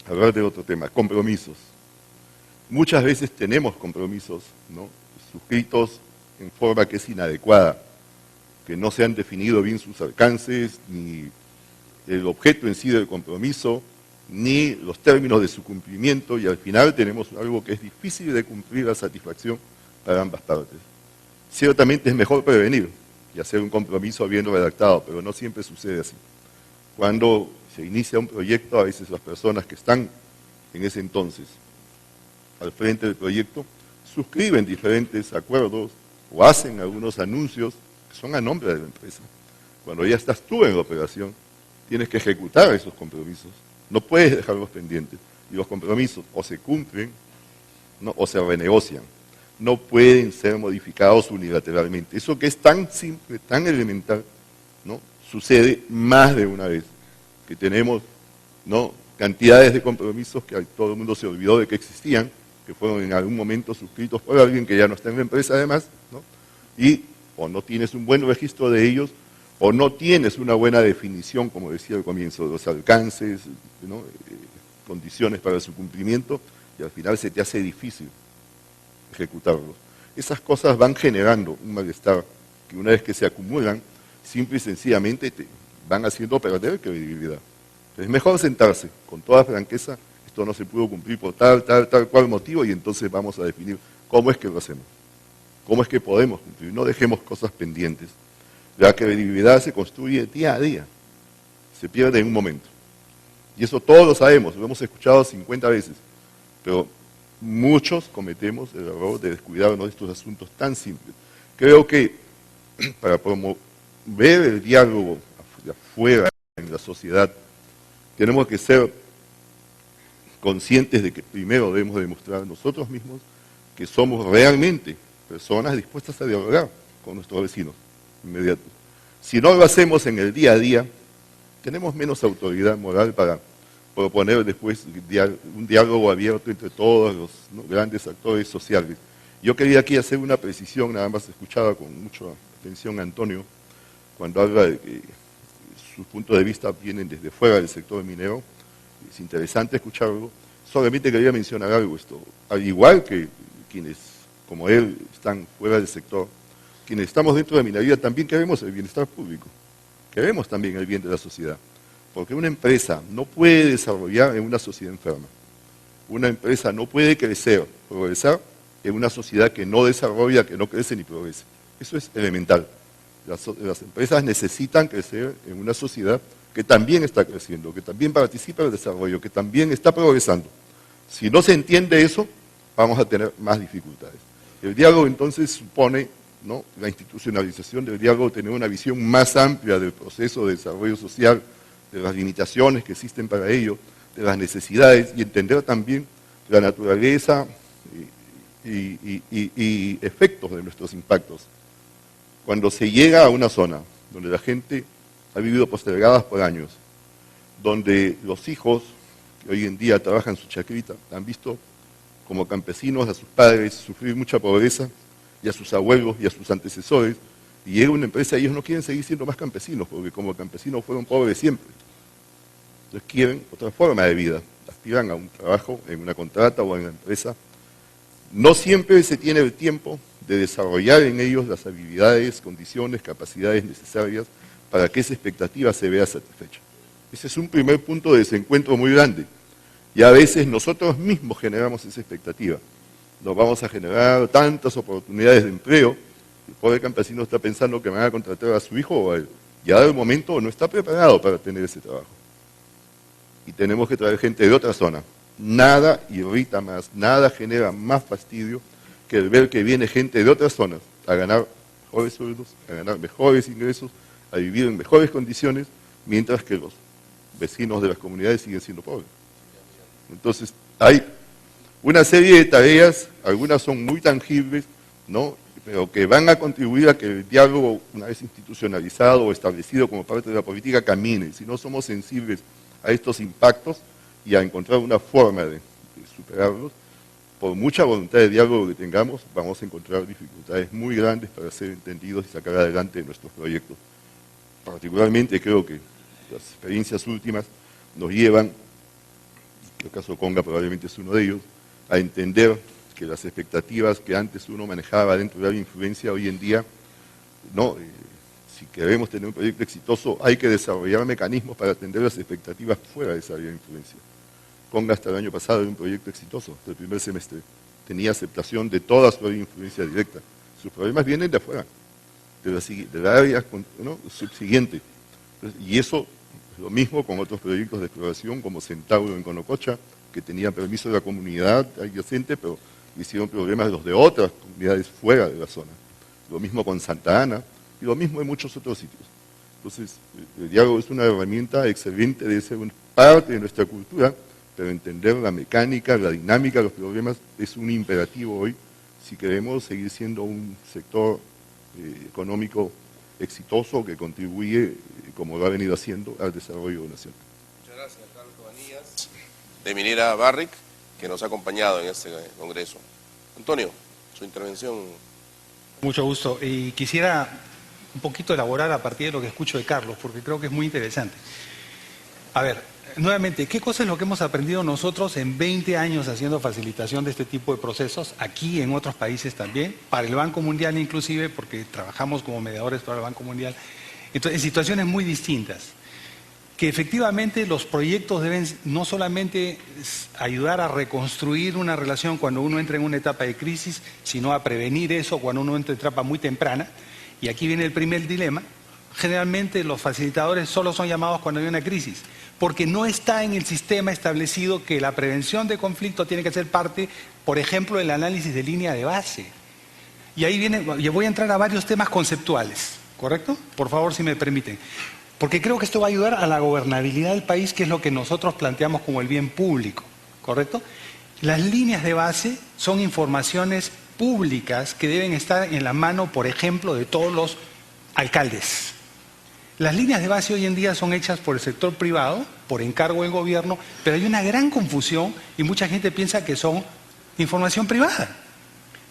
hablar de otro tema, compromisos. Muchas veces tenemos compromisos, ¿no?, suscritos en forma que es inadecuada, que no se han definido bien sus alcances, ni el objeto en sí del compromiso, ni los términos de su cumplimiento, y al final tenemos algo que es difícil de cumplir a satisfacción para ambas partes. Ciertamente es mejor prevenir y hacer un compromiso bien redactado, pero no siempre sucede así. Cuando se inicia un proyecto, a veces las personas que están en ese entonces al frente del proyecto suscriben diferentes acuerdos o hacen algunos anuncios que son a nombre de la empresa. Cuando ya estás tú en la operación, tienes que ejecutar esos compromisos. No puedes dejarlos pendientes. Y los compromisos o se cumplen, ¿no?, o se renegocian. No pueden ser modificados unilateralmente. Eso que es tan simple, tan elemental, ¿no?, sucede más de una vez. Que tenemos, ¿no?, cantidades de compromisos que todo el mundo se olvidó de que existían, que fueron en algún momento suscritos por alguien que ya no está en la empresa además, ¿no?, y o no tienes un buen registro de ellos, o no tienes una buena definición, como decía al comienzo, de los alcances, ¿no?, condiciones para su cumplimiento, y al final se te hace difícil ejecutarlos. Esas cosas van generando un malestar que una vez que se acumulan, simple y sencillamente te van haciendo perder credibilidad. Es mejor sentarse con toda franqueza, esto no se pudo cumplir por tal cual motivo, y entonces vamos a definir cómo es que lo hacemos, cómo es que podemos cumplir, no dejemos cosas pendientes. La credibilidad se construye día a día, se pierde en un momento. Y eso todos lo sabemos, lo hemos escuchado 50 veces, pero muchos cometemos el error de descuidarnos de estos asuntos tan simples. Creo que para promover el diálogo afuera en la sociedad, tenemos que ser conscientes de que primero debemos demostrar nosotros mismos que somos realmente personas dispuestas a dialogar con nuestros vecinos inmediatos. Si no lo hacemos en el día a día, tenemos menos autoridad moral para proponer después un diálogo abierto entre todos los, ¿no?, grandes actores sociales. Yo quería aquí hacer una precisión, nada más escuchaba con mucha atención a Antonio, cuando habla de que sus puntos de vista vienen desde fuera del sector minero. Es interesante escucharlo. Solamente quería mencionar algo esto. Al igual que quienes, como él, están fuera del sector, quienes estamos dentro de la minería también queremos el bienestar público. Queremos también el bien de la sociedad. Porque una empresa no puede desarrollar en una sociedad enferma. Una empresa no puede crecer, progresar en una sociedad que no desarrolla, que no crece ni progrese. Eso es elemental. Las empresas necesitan crecer en una sociedad que también está creciendo, que también participa del desarrollo, que también está progresando. Si no se entiende eso, vamos a tener más dificultades. El diálogo entonces supone, ¿no?, la institucionalización del diálogo, tener una visión más amplia del proceso de desarrollo social, de las limitaciones que existen para ello, de las necesidades, y entender también la naturaleza y efectos de nuestros impactos. Cuando se llega a una zona donde la gente ha vivido postergadas por años, donde los hijos que hoy en día trabajan su chacrita han visto como campesinos a sus padres sufrir mucha pobreza, y a sus abuelos y a sus antecesores, y llega una empresa y ellos no quieren seguir siendo más campesinos, porque como campesinos fueron pobres siempre. Entonces quieren otra forma de vida, aspiran a un trabajo en una contrata o en la empresa. No siempre se tiene el tiempo de desarrollar en ellos las habilidades, condiciones, capacidades necesarias para que esa expectativa se vea satisfecha. Ese es un primer punto de desencuentro muy grande. Y a veces nosotros mismos generamos esa expectativa. Nos vamos a generar tantas oportunidades de empleo, el pobre campesino está pensando que van a contratar a su hijo o a él. Ya de momento no está preparado para tener ese trabajo. Y tenemos que traer gente de otra zona. Nada irrita más, nada genera más fastidio que el ver que viene gente de otras zonas a ganar mejores sueldos, a ganar mejores ingresos, a vivir en mejores condiciones, mientras que los vecinos de las comunidades siguen siendo pobres. Entonces, hay una serie de tareas, algunas son muy tangibles, ¿no?, pero que van a contribuir a que el diálogo, una vez institucionalizado o establecido como parte de la política, camine. Si no somos sensibles a estos impactos, y a encontrar una forma de superarlos. Por mucha voluntad de diálogo que tengamos, vamos a encontrar dificultades muy grandes para ser entendidos y sacar adelante nuestros proyectos. Particularmente creo que las experiencias últimas nos llevan, el caso Conga probablemente es uno de ellos, a entender que las expectativas que antes uno manejaba dentro de la influencia, hoy en día, no, si queremos tener un proyecto exitoso, hay que desarrollar mecanismos para atender las expectativas fuera de esa área de influencia. Conga hasta el año pasado era un proyecto exitoso, hasta el primer semestre. Tenía aceptación de toda su área de influencia directa. Sus problemas vienen de afuera, de la área, ¿no?, subsiguiente. Y eso es lo mismo con otros proyectos de exploración como Centauro en Conococha, que tenían permiso de la comunidad adyacente, pero hicieron problemas los de otras comunidades fuera de la zona. Lo mismo con Santa Ana y lo mismo en muchos otros sitios. Entonces, el diálogo es una herramienta excelente, debe ser una parte de nuestra cultura, pero entender la mecánica, la dinámica de los problemas es un imperativo hoy si queremos seguir siendo un sector económico exitoso que contribuye, como lo ha venido haciendo, al desarrollo de la nación. Muchas gracias, Carlos Cabanillas, de Minera Barrick, que nos ha acompañado en este congreso. Antonio, su intervención. Mucho gusto. Y quisiera un poquito elaborar a partir de lo que escucho de Carlos, porque creo que es muy interesante. A ver, nuevamente, ¿qué cosa es lo que hemos aprendido nosotros en 20 años haciendo facilitación de este tipo de procesos, aquí en otros países también, para el Banco Mundial inclusive, porque trabajamos como mediadores para el Banco Mundial, entonces, en situaciones muy distintas? Que efectivamente los proyectos deben no solamente ayudar a reconstruir una relación cuando uno entra en una etapa de crisis, sino a prevenir eso cuando uno entra en etapa muy temprana. Y aquí viene el primer dilema. Generalmente los facilitadores solo son llamados cuando hay una crisis, porque no está en el sistema establecido que la prevención de conflicto tiene que ser parte, por ejemplo, del análisis de línea de base. Y ahí viene, yo voy a entrar a varios temas conceptuales, ¿correcto? Por favor, si me permiten. Porque creo que esto va a ayudar a la gobernabilidad del país, que es lo que nosotros planteamos como el bien público, ¿correcto? Las líneas de base son informaciones públicas que deben estar en la mano, por ejemplo, de todos los alcaldes. Las líneas de base hoy en día son hechas por el sector privado, por encargo del gobierno, pero hay una gran confusión y mucha gente piensa que son información privada,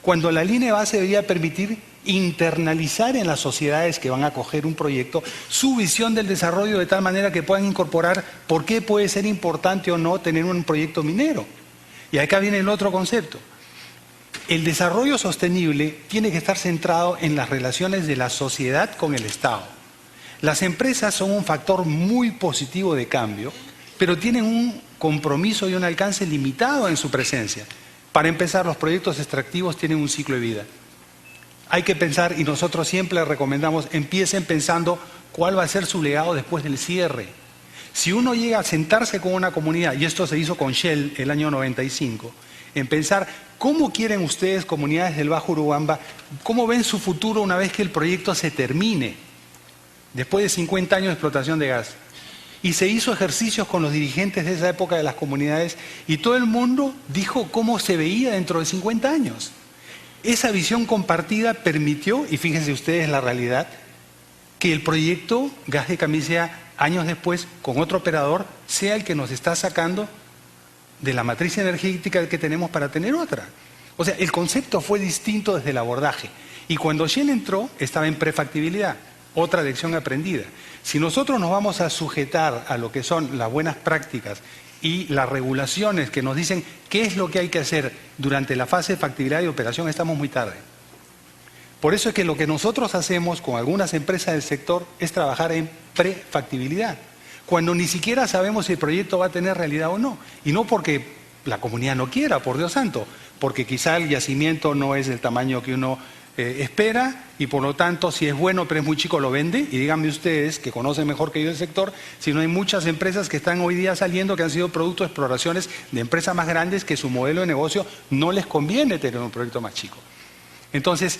cuando la línea de base debería permitir internalizar en las sociedades que van a acoger un proyecto su visión del desarrollo de tal manera que puedan incorporar por qué puede ser importante o no tener un proyecto minero. Y acá viene el otro concepto. El desarrollo sostenible tiene que estar centrado en las relaciones de la sociedad con el Estado. Las empresas son un factor muy positivo de cambio, pero tienen un compromiso y un alcance limitado en su presencia. Para empezar, los proyectos extractivos tienen un ciclo de vida. Hay que pensar, y nosotros siempre les recomendamos, empiecen pensando cuál va a ser su legado después del cierre. Si uno llega a sentarse con una comunidad, y esto se hizo con Shell el año 95, en pensar cómo quieren ustedes, comunidades del Bajo Urubamba, cómo ven su futuro una vez que el proyecto se termine, después de 50 años de explotación de gas. Y se hizo ejercicios con los dirigentes de esa época de las comunidades y todo el mundo dijo cómo se veía dentro de 50 años. Esa visión compartida permitió, y fíjense ustedes la realidad, que el proyecto Gas de Camisea, años después, con otro operador, sea el que nos está sacando de la matriz energética que tenemos para tener otra. O sea, el concepto fue distinto desde el abordaje. Y cuando Shell entró, estaba en prefactibilidad. Otra lección aprendida. Si nosotros nos vamos a sujetar a lo que son las buenas prácticas y las regulaciones que nos dicen qué es lo que hay que hacer durante la fase de factibilidad y operación, estamos muy tarde. Por eso es que lo que nosotros hacemos con algunas empresas del sector es trabajar en prefactibilidad, cuando ni siquiera sabemos si el proyecto va a tener realidad o no. Y no porque la comunidad no quiera, por Dios santo, porque quizá el yacimiento no es del tamaño que uno espera y por lo tanto si es bueno pero es muy chico lo vende. Y díganme ustedes que conocen mejor que yo el sector, si no hay muchas empresas que están hoy día saliendo que han sido producto de exploraciones de empresas más grandes que su modelo de negocio no les conviene tener un proyecto más chico. Entonces,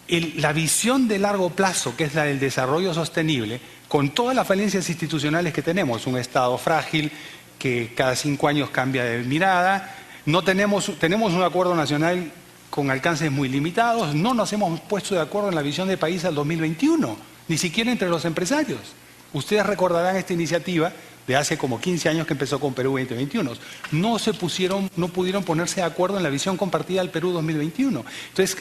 la visión de largo plazo, que es la del desarrollo sostenible, con todas las falencias institucionales que tenemos, un Estado frágil que cada 5 años cambia de mirada, tenemos un acuerdo nacional con alcances muy limitados, no nos hemos puesto de acuerdo en la visión de país al 2021, ni siquiera entre los empresarios. Ustedes recordarán esta iniciativa de hace como 15 años que empezó con Perú 2021. No pudieron ponerse de acuerdo en la visión compartida del Perú 2021. Entonces,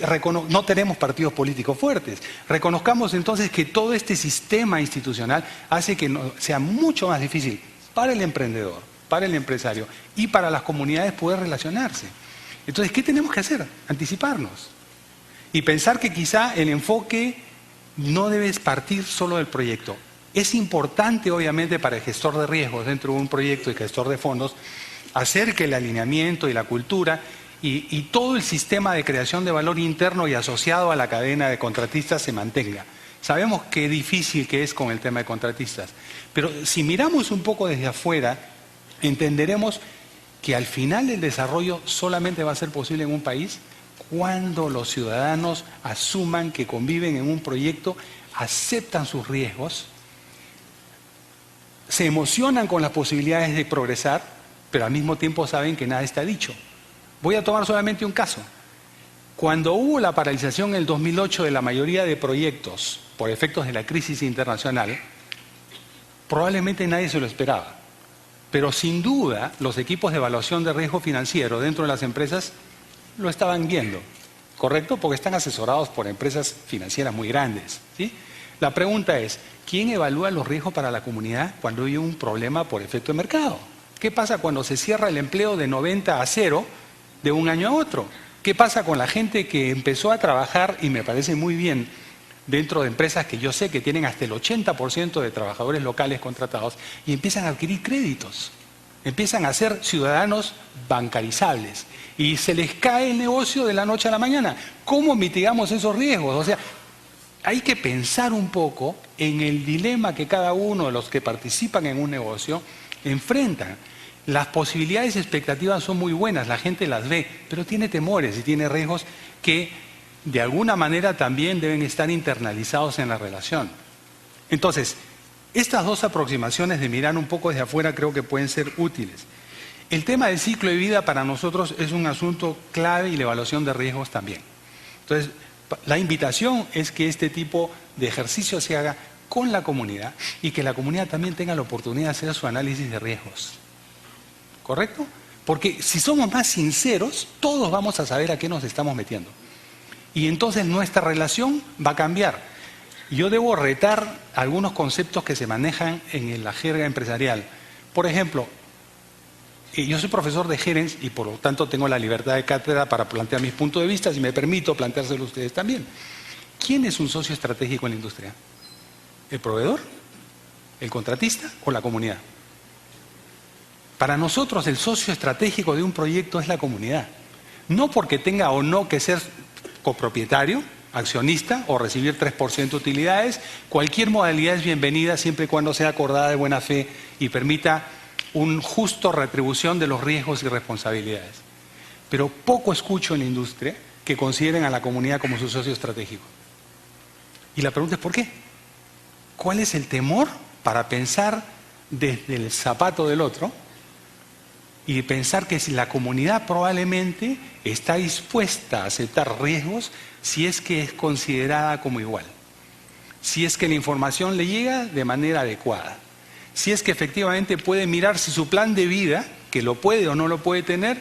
no tenemos partidos políticos fuertes. Reconozcamos entonces que todo este sistema institucional hace que sea mucho más difícil para el emprendedor, para el empresario y para las comunidades poder relacionarse. Entonces, ¿qué tenemos que hacer? Anticiparnos. Y pensar que quizá el enfoque no debe partir solo del proyecto. Es importante, obviamente, para el gestor de riesgos dentro de un proyecto y gestor de fondos, hacer que el alineamiento y la cultura y todo el sistema de creación de valor interno y asociado a la cadena de contratistas se mantenga. Sabemos qué difícil que es con el tema de contratistas, pero si miramos un poco desde afuera, entenderemos que al final el desarrollo solamente va a ser posible en un país cuando los ciudadanos asuman que conviven en un proyecto, aceptan sus riesgos, se emocionan con las posibilidades de progresar, pero al mismo tiempo saben que nada está dicho. Voy a tomar solamente un caso. Cuando hubo la paralización en el 2008 de la mayoría de proyectos por efectos de la crisis internacional, probablemente nadie se lo esperaba. Pero sin duda los equipos de evaluación de riesgo financiero dentro de las empresas lo estaban viendo, ¿correcto? Porque están asesorados por empresas financieras muy grandes, ¿sí? La pregunta es, ¿quién evalúa los riesgos para la comunidad cuando hay un problema por efecto de mercado? ¿Qué pasa cuando se cierra el empleo de 90 a 0 de un año a otro? ¿Qué pasa con la gente que empezó a trabajar, y me parece muy bien, dentro de empresas que yo sé que tienen hasta el 80% de trabajadores locales contratados y empiezan a adquirir créditos? Empiezan a ser ciudadanos bancarizables y se les cae el negocio de la noche a la mañana. ¿Cómo mitigamos esos riesgos? O sea, hay que pensar un poco en el dilema que cada uno de los que participan en un negocio enfrentan. Las posibilidades y expectativas son muy buenas, la gente las ve, pero tiene temores y tiene riesgos que de alguna manera también deben estar internalizados en la relación. Entonces, estas dos aproximaciones de mirar un poco desde afuera creo que pueden ser útiles. El tema del ciclo de vida para nosotros es un asunto clave y la evaluación de riesgos también. Entonces, la invitación es que este tipo de ejercicio se haga con la comunidad y que la comunidad también tenga la oportunidad de hacer su análisis de riesgos. ¿Correcto? Porque si somos más sinceros, todos vamos a saber a qué nos estamos metiendo. Y entonces nuestra relación va a cambiar. Yo debo retar algunos conceptos que se manejan en la jerga empresarial. Por ejemplo, yo soy profesor de Gerens y por lo tanto tengo la libertad de cátedra para plantear mis puntos de vista y me permito planteárselo a ustedes también. ¿Quién es un socio estratégico en la industria? ¿El proveedor? ¿El contratista o la comunidad? Para nosotros el socio estratégico de un proyecto es la comunidad. No porque tenga o no que ser copropietario, accionista o recibir 3% de utilidades, cualquier modalidad es bienvenida siempre y cuando sea acordada de buena fe y permita un justo retribución de los riesgos y responsabilidades. Pero poco escucho en la industria que consideren a la comunidad como su socio estratégico. Y la pregunta es ¿por qué? ¿Cuál es el temor para pensar desde el zapato del otro y pensar que si la comunidad probablemente está dispuesta a aceptar riesgos si es que es considerada como igual, si es que la información le llega de manera adecuada, si es que efectivamente puede mirar si su plan de vida, que lo puede o no lo puede tener,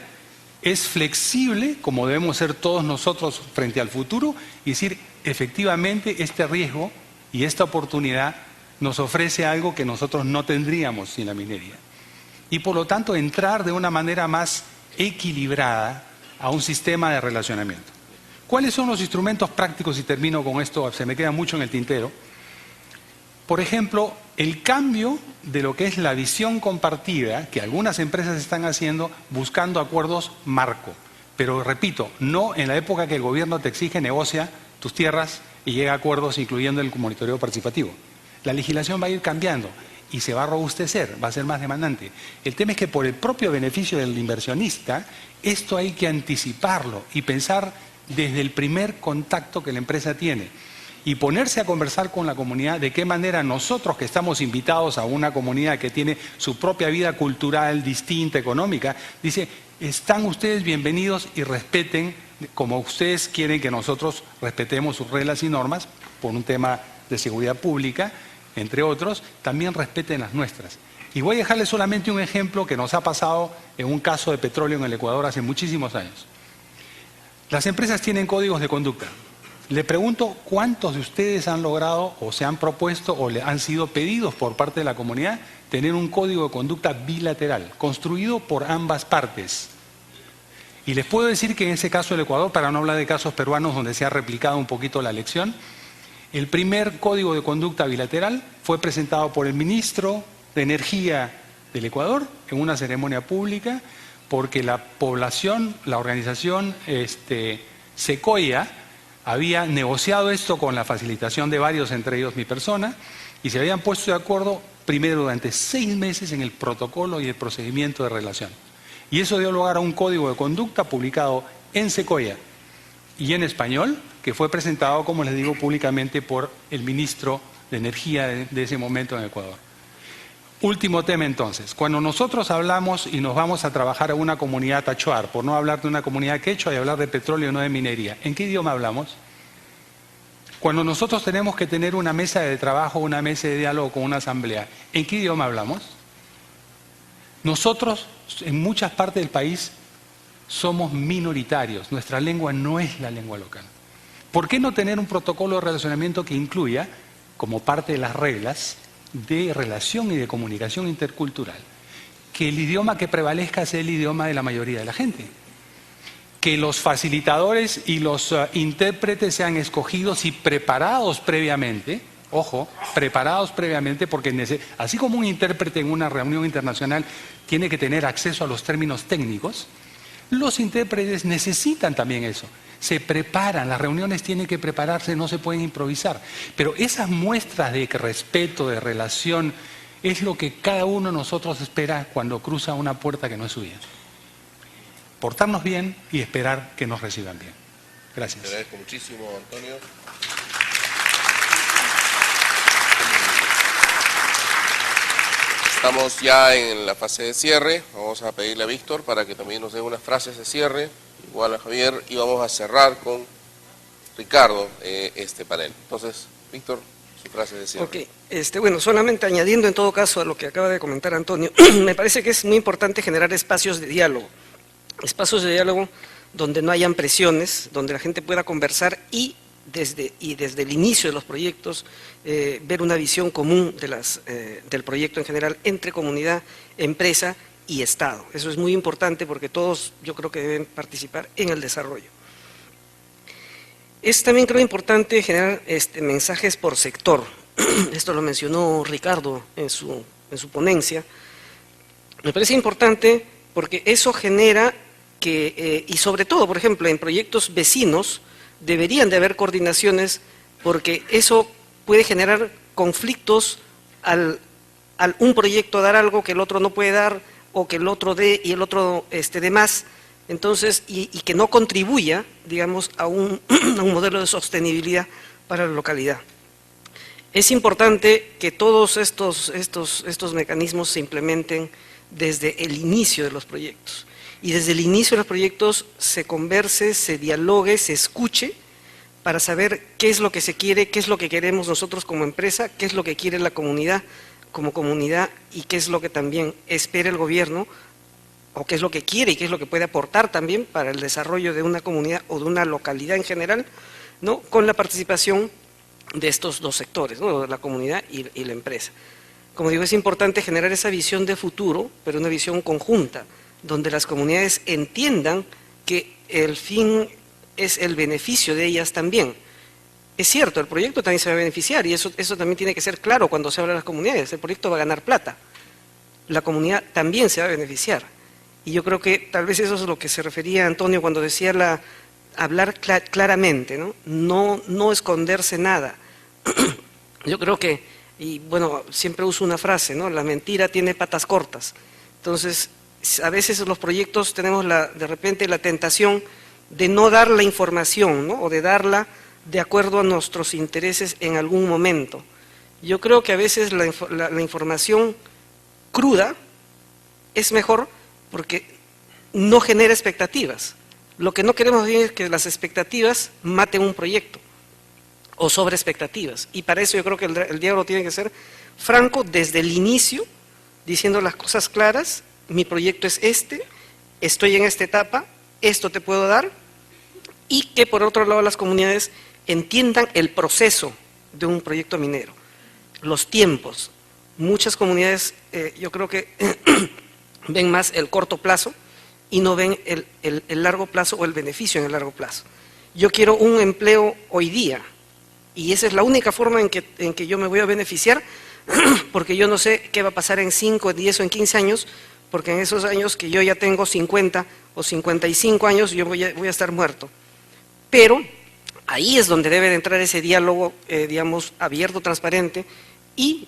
es flexible, como debemos ser todos nosotros frente al futuro, y decir, efectivamente este riesgo y esta oportunidad nos ofrece algo que nosotros no tendríamos sin la minería. Y por lo tanto entrar de una manera más equilibrada a un sistema de relacionamiento. ¿Cuáles son los instrumentos prácticos? Y termino con esto, se me queda mucho en el tintero. Por ejemplo, el cambio de lo que es la visión compartida, que algunas empresas están haciendo buscando acuerdos marco. Pero repito, no en la época que el gobierno te exige, negocia tus tierras y llega a acuerdos incluyendo el monitoreo participativo. La legislación va a ir cambiando y se va a robustecer, va a ser más demandante. El tema es que por el propio beneficio del inversionista, esto hay que anticiparlo y pensar desde el primer contacto que la empresa tiene y ponerse a conversar con la comunidad de qué manera nosotros que estamos invitados a una comunidad que tiene su propia vida cultural, distinta, económica, dice, están ustedes bienvenidos y respeten como ustedes quieren que nosotros respetemos sus reglas y normas por un tema de seguridad pública, entre otros, también respeten las nuestras. Y voy a dejarles solamente un ejemplo que nos ha pasado en un caso de petróleo en el Ecuador hace muchísimos años. Las empresas tienen códigos de conducta. Le pregunto cuántos de ustedes han logrado o se han propuesto o le han sido pedidos por parte de la comunidad tener un código de conducta bilateral, construido por ambas partes. Y les puedo decir que en ese caso del Ecuador, para no hablar de casos peruanos donde se ha replicado un poquito la lección, el primer código de conducta bilateral fue presentado por el ministro de Energía del Ecuador en una ceremonia pública, porque la población, la organización Secoya, había negociado esto con la facilitación de varios, entre ellos mi persona, y se habían puesto de acuerdo primero durante 6 meses en el protocolo y el procedimiento de relación. Y eso dio lugar a un código de conducta publicado en Secoya y en español, que fue presentado, como les digo, públicamente por el ministro de Energía de ese momento en Ecuador. Último tema entonces, cuando nosotros hablamos y nos vamos a trabajar en una comunidad tachuar, por no hablar de una comunidad quechua y hablar de petróleo y no de minería, ¿en qué idioma hablamos? Cuando nosotros tenemos que tener una mesa de trabajo, una mesa de diálogo con una asamblea, ¿en qué idioma hablamos? Nosotros, en muchas partes del país, somos minoritarios, nuestra lengua no es la lengua local. ¿Por qué no tener un protocolo de relacionamiento que incluya, como parte de las reglas, de relación y de comunicación intercultural, que el idioma que prevalezca sea el idioma de la mayoría de la gente? Que los facilitadores y los intérpretes sean escogidos y preparados previamente, ojo, preparados previamente, porque así como un intérprete en una reunión internacional tiene que tener acceso a los términos técnicos, los intérpretes necesitan también eso. Se preparan, las reuniones tienen que prepararse, no se pueden improvisar. Pero esas muestras de respeto, de relación, es lo que cada uno de nosotros espera cuando cruza una puerta que no es suya. Portarnos bien y esperar que nos reciban bien. Gracias. Te agradezco muchísimo, Antonio. Estamos ya en la fase de cierre. Vamos a pedirle a Víctor para que también nos dé unas frases de cierre, igual a Javier, y vamos a cerrar con Ricardo este panel. Entonces, Víctor, su frase de cierre. Ok, bueno, solamente añadiendo en todo caso a lo que acaba de comentar Antonio, me parece que es muy importante generar espacios de diálogo donde no hayan presiones, donde la gente pueda conversar y desde el inicio de los proyectos ver una visión común del proyecto en general entre comunidad, empresa y Estado. Eso es muy importante porque todos yo creo que deben participar en el desarrollo. Es también creo importante generar mensajes por sector. Esto lo mencionó Ricardo en su ponencia. Me parece importante porque eso genera que, y sobre todo, por ejemplo, en proyectos vecinos, deberían de haber coordinaciones porque eso puede generar conflictos al un proyecto dar algo que el otro no puede dar o que el otro dé y el otro dé más, entonces, y que no contribuya, digamos, a un modelo de sostenibilidad para la localidad. Es importante que todos estos mecanismos se implementen desde el inicio de los proyectos. Y desde el inicio de los proyectos se converse, se dialogue, se escuche para saber qué es lo que se quiere, qué es lo que queremos nosotros como empresa, qué es lo que quiere la comunidad como comunidad y qué es lo que también espera el gobierno o qué es lo que quiere y qué es lo que puede aportar también para el desarrollo de una comunidad o de una localidad en general, ¿no? Con la participación de estos dos sectores, ¿no? La comunidad y la empresa. Como digo, es importante generar esa visión de futuro, pero una visión conjunta, donde las comunidades entiendan que el fin es el beneficio de ellas también. Es cierto, el proyecto también se va a beneficiar y eso también tiene que ser claro cuando se habla de las comunidades. El proyecto va a ganar plata, la comunidad también se va a beneficiar. Y yo creo que tal vez eso es lo que se refería Antonio cuando decía hablar claramente, ¿no? No esconderse nada. Yo creo que, y bueno, siempre uso una frase, ¿no? La mentira tiene patas cortas. Entonces, a veces los proyectos tenemos de repente la tentación de no dar la información, ¿no? O de darla de acuerdo a nuestros intereses en algún momento. Yo creo que a veces la información cruda es mejor porque no genera expectativas. Lo que no queremos bien es que las expectativas maten un proyecto o sobre expectativas. Y para eso yo creo que el diálogo tiene que ser franco desde el inicio, diciendo las cosas claras, mi proyecto es este, estoy en esta etapa, esto te puedo dar, y que por otro lado las comunidades entiendan el proceso de un proyecto minero, los tiempos. Muchas comunidades yo creo que ven más el corto plazo y no ven el largo plazo o el beneficio en el largo plazo. Yo quiero un empleo hoy día y esa es la única forma en que yo me voy a beneficiar, porque yo no sé qué va a pasar en 5, 10 o en 15 años, porque en esos años que yo ya tengo 50 o 55 años yo voy a estar muerto. Pero ahí es donde debe de entrar ese diálogo, digamos, abierto, transparente, y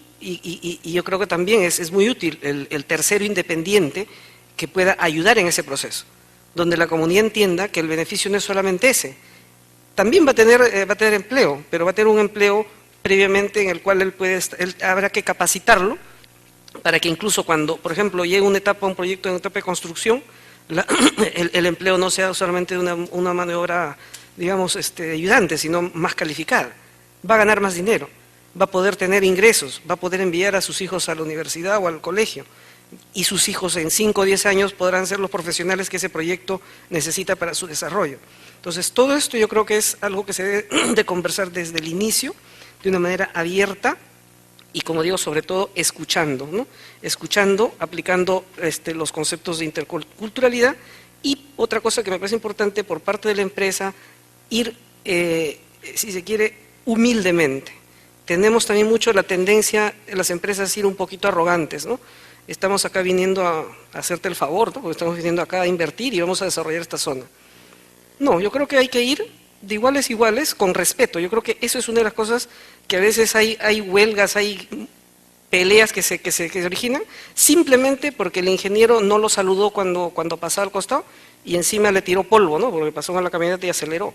yo creo que también es muy útil el tercero independiente que pueda ayudar en ese proceso, donde la comunidad entienda que el beneficio no es solamente ese. También va a tener empleo, pero va a tener un empleo previamente en el cual él habrá que capacitarlo para que incluso cuando, por ejemplo, llegue una etapa, un proyecto en etapa de construcción, el empleo no sea solamente una mano de obra, digamos, ayudante, sino más calificada. Va a ganar más dinero, va a poder tener ingresos, va a poder enviar a sus hijos a la universidad o al colegio, y sus hijos en 5 o 10 años podrán ser los profesionales que ese proyecto necesita para su desarrollo. Entonces, todo esto yo creo que es algo que se debe de conversar desde el inicio, de una manera abierta, y como digo, sobre todo escuchando, ¿no? Escuchando, aplicando los conceptos de interculturalidad, y otra cosa que me parece importante por parte de la empresa, ir, si se quiere, humildemente. Tenemos también mucho la tendencia en las empresas a ir un poquito arrogantes, ¿no? Estamos acá viniendo a hacerte el favor, ¿no? Porque estamos viniendo acá a invertir y vamos a desarrollar esta zona. No, yo creo que hay que ir de iguales a iguales, con respeto. Yo creo que eso es una de las cosas que a veces hay huelgas, hay peleas que se originan, simplemente porque el ingeniero no lo saludó cuando pasaba al costado y encima le tiró polvo, ¿no? Porque pasó con la camioneta y aceleró.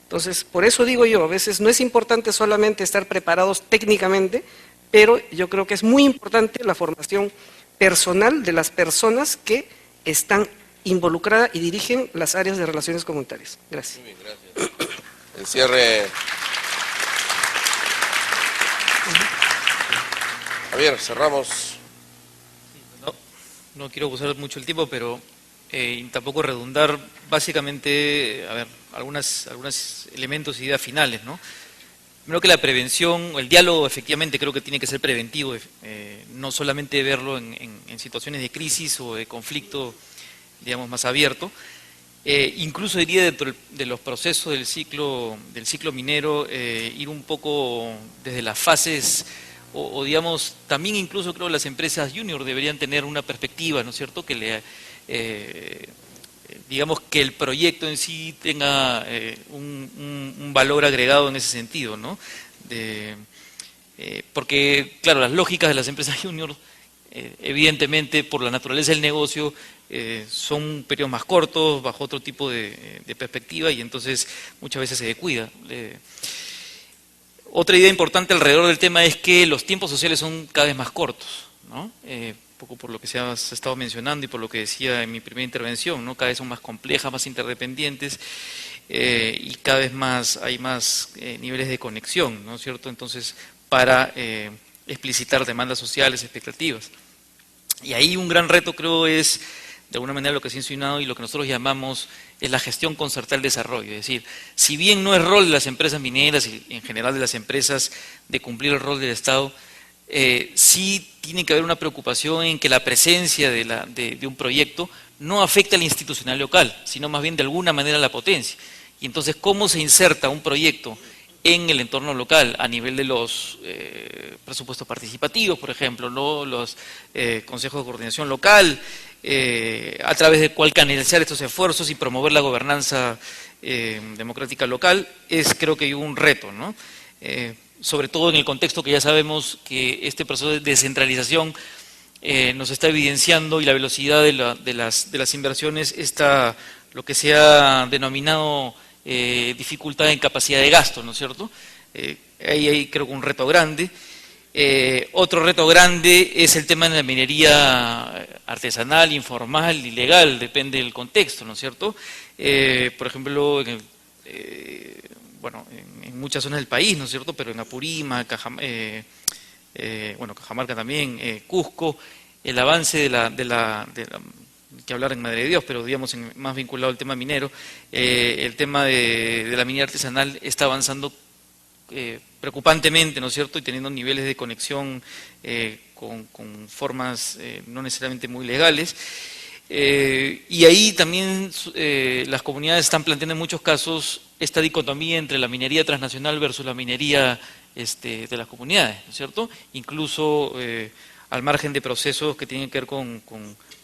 Entonces, por eso digo yo, a veces no es importante solamente estar preparados técnicamente, pero yo creo que es muy importante la formación personal de las personas que están involucradas y dirigen las áreas de relaciones comunitarias. Gracias. Muy bien, gracias. El cierre. Javier, cerramos. No quiero abusar mucho el tiempo, pero tampoco redundar, básicamente, a ver, algunos elementos y ideas finales, ¿no? Primero que la prevención, el diálogo efectivamente creo que tiene que ser preventivo, no solamente verlo en situaciones de crisis o de conflicto, digamos, más abierto. Incluso diría dentro de los procesos del ciclo minero, ir un poco desde las fases, o digamos, también incluso creo que las empresas junior deberían tener una perspectiva, ¿no es cierto?, que digamos que el proyecto en sí tenga un valor agregado en ese sentido, ¿no? Porque, claro, las lógicas de las empresas junior, evidentemente, por la naturaleza del negocio, son periodos más cortos, bajo otro tipo de perspectiva, y entonces muchas veces se descuida. Otra idea importante alrededor del tema es que los tiempos sociales son cada vez más cortos, ¿no? Poco por lo que se ha estado mencionando y por lo que decía en mi primera intervención, ¿no? Cada vez son más complejas, más interdependientes, y cada vez más hay más niveles de conexión, ¿no es cierto? Entonces, para explicitar demandas sociales, expectativas. Y ahí un gran reto, creo, es de alguna manera lo que se ha insinuado y lo que nosotros llamamos es la gestión concertada del desarrollo. Es decir, si bien no es rol de las empresas mineras y en general de las empresas de cumplir el rol del Estado, sí tiene que haber una preocupación en que la presencia de un proyecto no afecte a la institucionalidad local, sino más bien de alguna manera a la potencia. Y entonces, ¿cómo se inserta un proyecto en el entorno local a nivel de los presupuestos participativos, por ejemplo, ¿no? Los consejos de coordinación local, a través de cuál canalizar estos esfuerzos y promover la gobernanza democrática local? Es, creo que, un reto, ¿no? Sobre todo en el contexto que ya sabemos que este proceso de descentralización nos está evidenciando, y la velocidad de las inversiones está lo que se ha denominado dificultad en capacidad de gasto, ¿no es cierto? Ahí hay, creo que, un reto grande. Otro reto grande es el tema de la minería artesanal, informal, ilegal, depende del contexto, ¿no es cierto? Por ejemplo, en muchas zonas del país, ¿no es cierto?, pero en Apurímac, Cajamarca también, Cusco, el avance que hablar en Madre de Dios, pero digamos más vinculado al tema minero, el tema de la minería artesanal está avanzando preocupantemente, ¿no es cierto?, y teniendo niveles de conexión con formas no necesariamente muy legales. Y ahí también las comunidades están planteando en muchos casos esta dicotomía entre la minería transnacional versus la minería de las comunidades, ¿no es cierto?, incluso al margen de procesos que tienen que ver con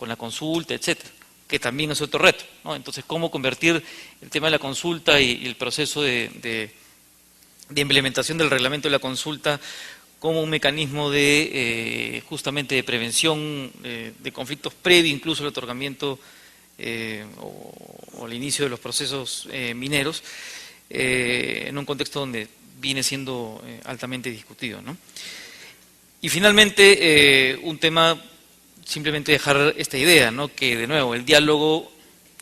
la consulta, etcétera, que también es otro reto, ¿no? Entonces, cómo convertir el tema de la consulta y el proceso de implementación del reglamento de la consulta como un mecanismo justamente de prevención de conflictos previo incluso al otorgamiento o al inicio de los procesos mineros, en un contexto donde viene siendo altamente discutido, ¿no? Y finalmente, un tema, simplemente dejar esta idea, ¿no?, que de nuevo el diálogo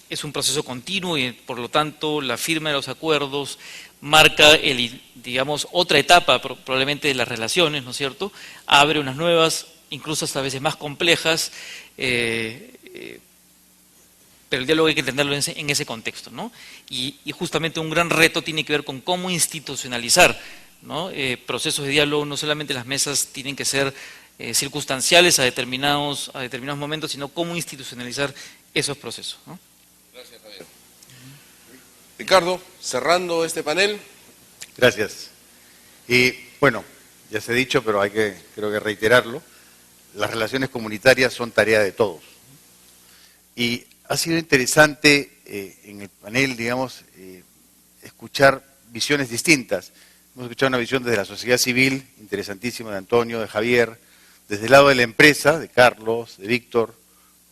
es un proceso continuo y por lo tanto la firma de los acuerdos marca digamos, otra etapa probablemente de las relaciones, ¿no es cierto?, abre unas nuevas, incluso hasta a veces más complejas, pero el diálogo hay que entenderlo en ese contexto, ¿no? Y justamente un gran reto tiene que ver con cómo institucionalizar, ¿no?, procesos de diálogo. No solamente las mesas tienen que ser circunstanciales a determinados momentos, sino cómo institucionalizar esos procesos, ¿no? Gracias, Javier. Ricardo, cerrando este panel. Gracias. Y bueno, ya se ha dicho, pero creo que reiterarlo, las relaciones comunitarias son tarea de todos. Y ha sido interesante en el panel, digamos, escuchar visiones distintas. Hemos escuchado una visión desde la sociedad civil, interesantísima, de Antonio, de Javier, desde el lado de la empresa, de Carlos, de Víctor,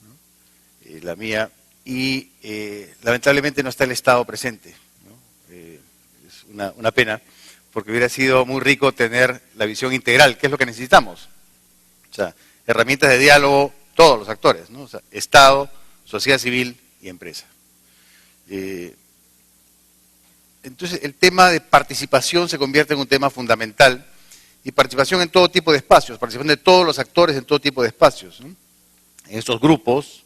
¿no?, la mía, y lamentablemente no está el Estado presente, ¿no? Es una pena, porque hubiera sido muy rico tener la visión integral, que es lo que necesitamos. O sea, herramientas de diálogo, todos los actores, ¿no? O sea, Estado, sociedad civil y empresa. Entonces, el tema de participación se convierte en un tema fundamental, y participación en todo tipo de espacios, participación de todos los actores en todo tipo de espacios, ¿no?, en estos grupos,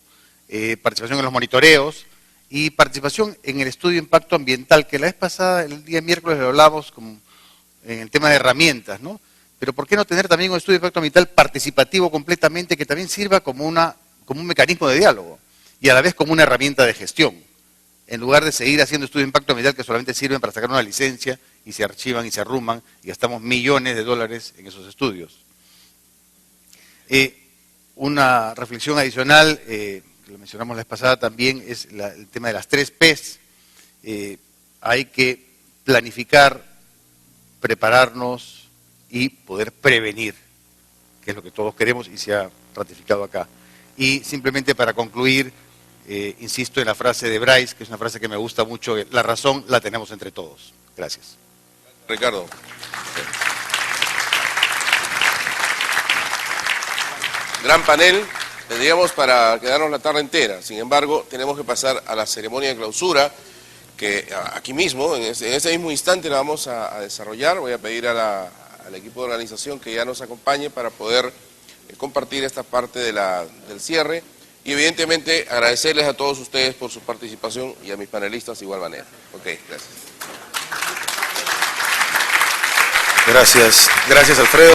participación en los monitoreos y participación en el estudio de impacto ambiental, que la vez pasada, el día miércoles, lo hablamos en el tema de herramientas, ¿no? Pero ¿por qué no tener también un estudio de impacto ambiental participativo completamente, que también sirva como un mecanismo de diálogo y a la vez como una herramienta de gestión, en lugar de seguir haciendo estudios de impacto ambiental que solamente sirven para sacar una licencia y se archivan y se arruman y gastamos millones de dólares en esos estudios? Una reflexión adicional, que lo mencionamos la vez pasada también, es el tema de las 3 P's. Hay que planificar, prepararnos y poder prevenir, que es lo que todos queremos y se ha ratificado acá. Y simplemente para concluir, insisto en la frase de Bryce, que es una frase que me gusta mucho: la razón la tenemos entre todos. Gracias. Ricardo. Gran panel, tendríamos para quedarnos la tarde entera. Sin embargo, tenemos que pasar a la ceremonia de clausura, que aquí mismo, en ese mismo instante, la vamos a desarrollar. Voy a pedir al equipo de organización que ya nos acompañe para poder compartir esta parte del cierre. Y evidentemente agradecerles a todos ustedes por su participación y a mis panelistas de igual manera. Ok, gracias. Gracias, Alfredo.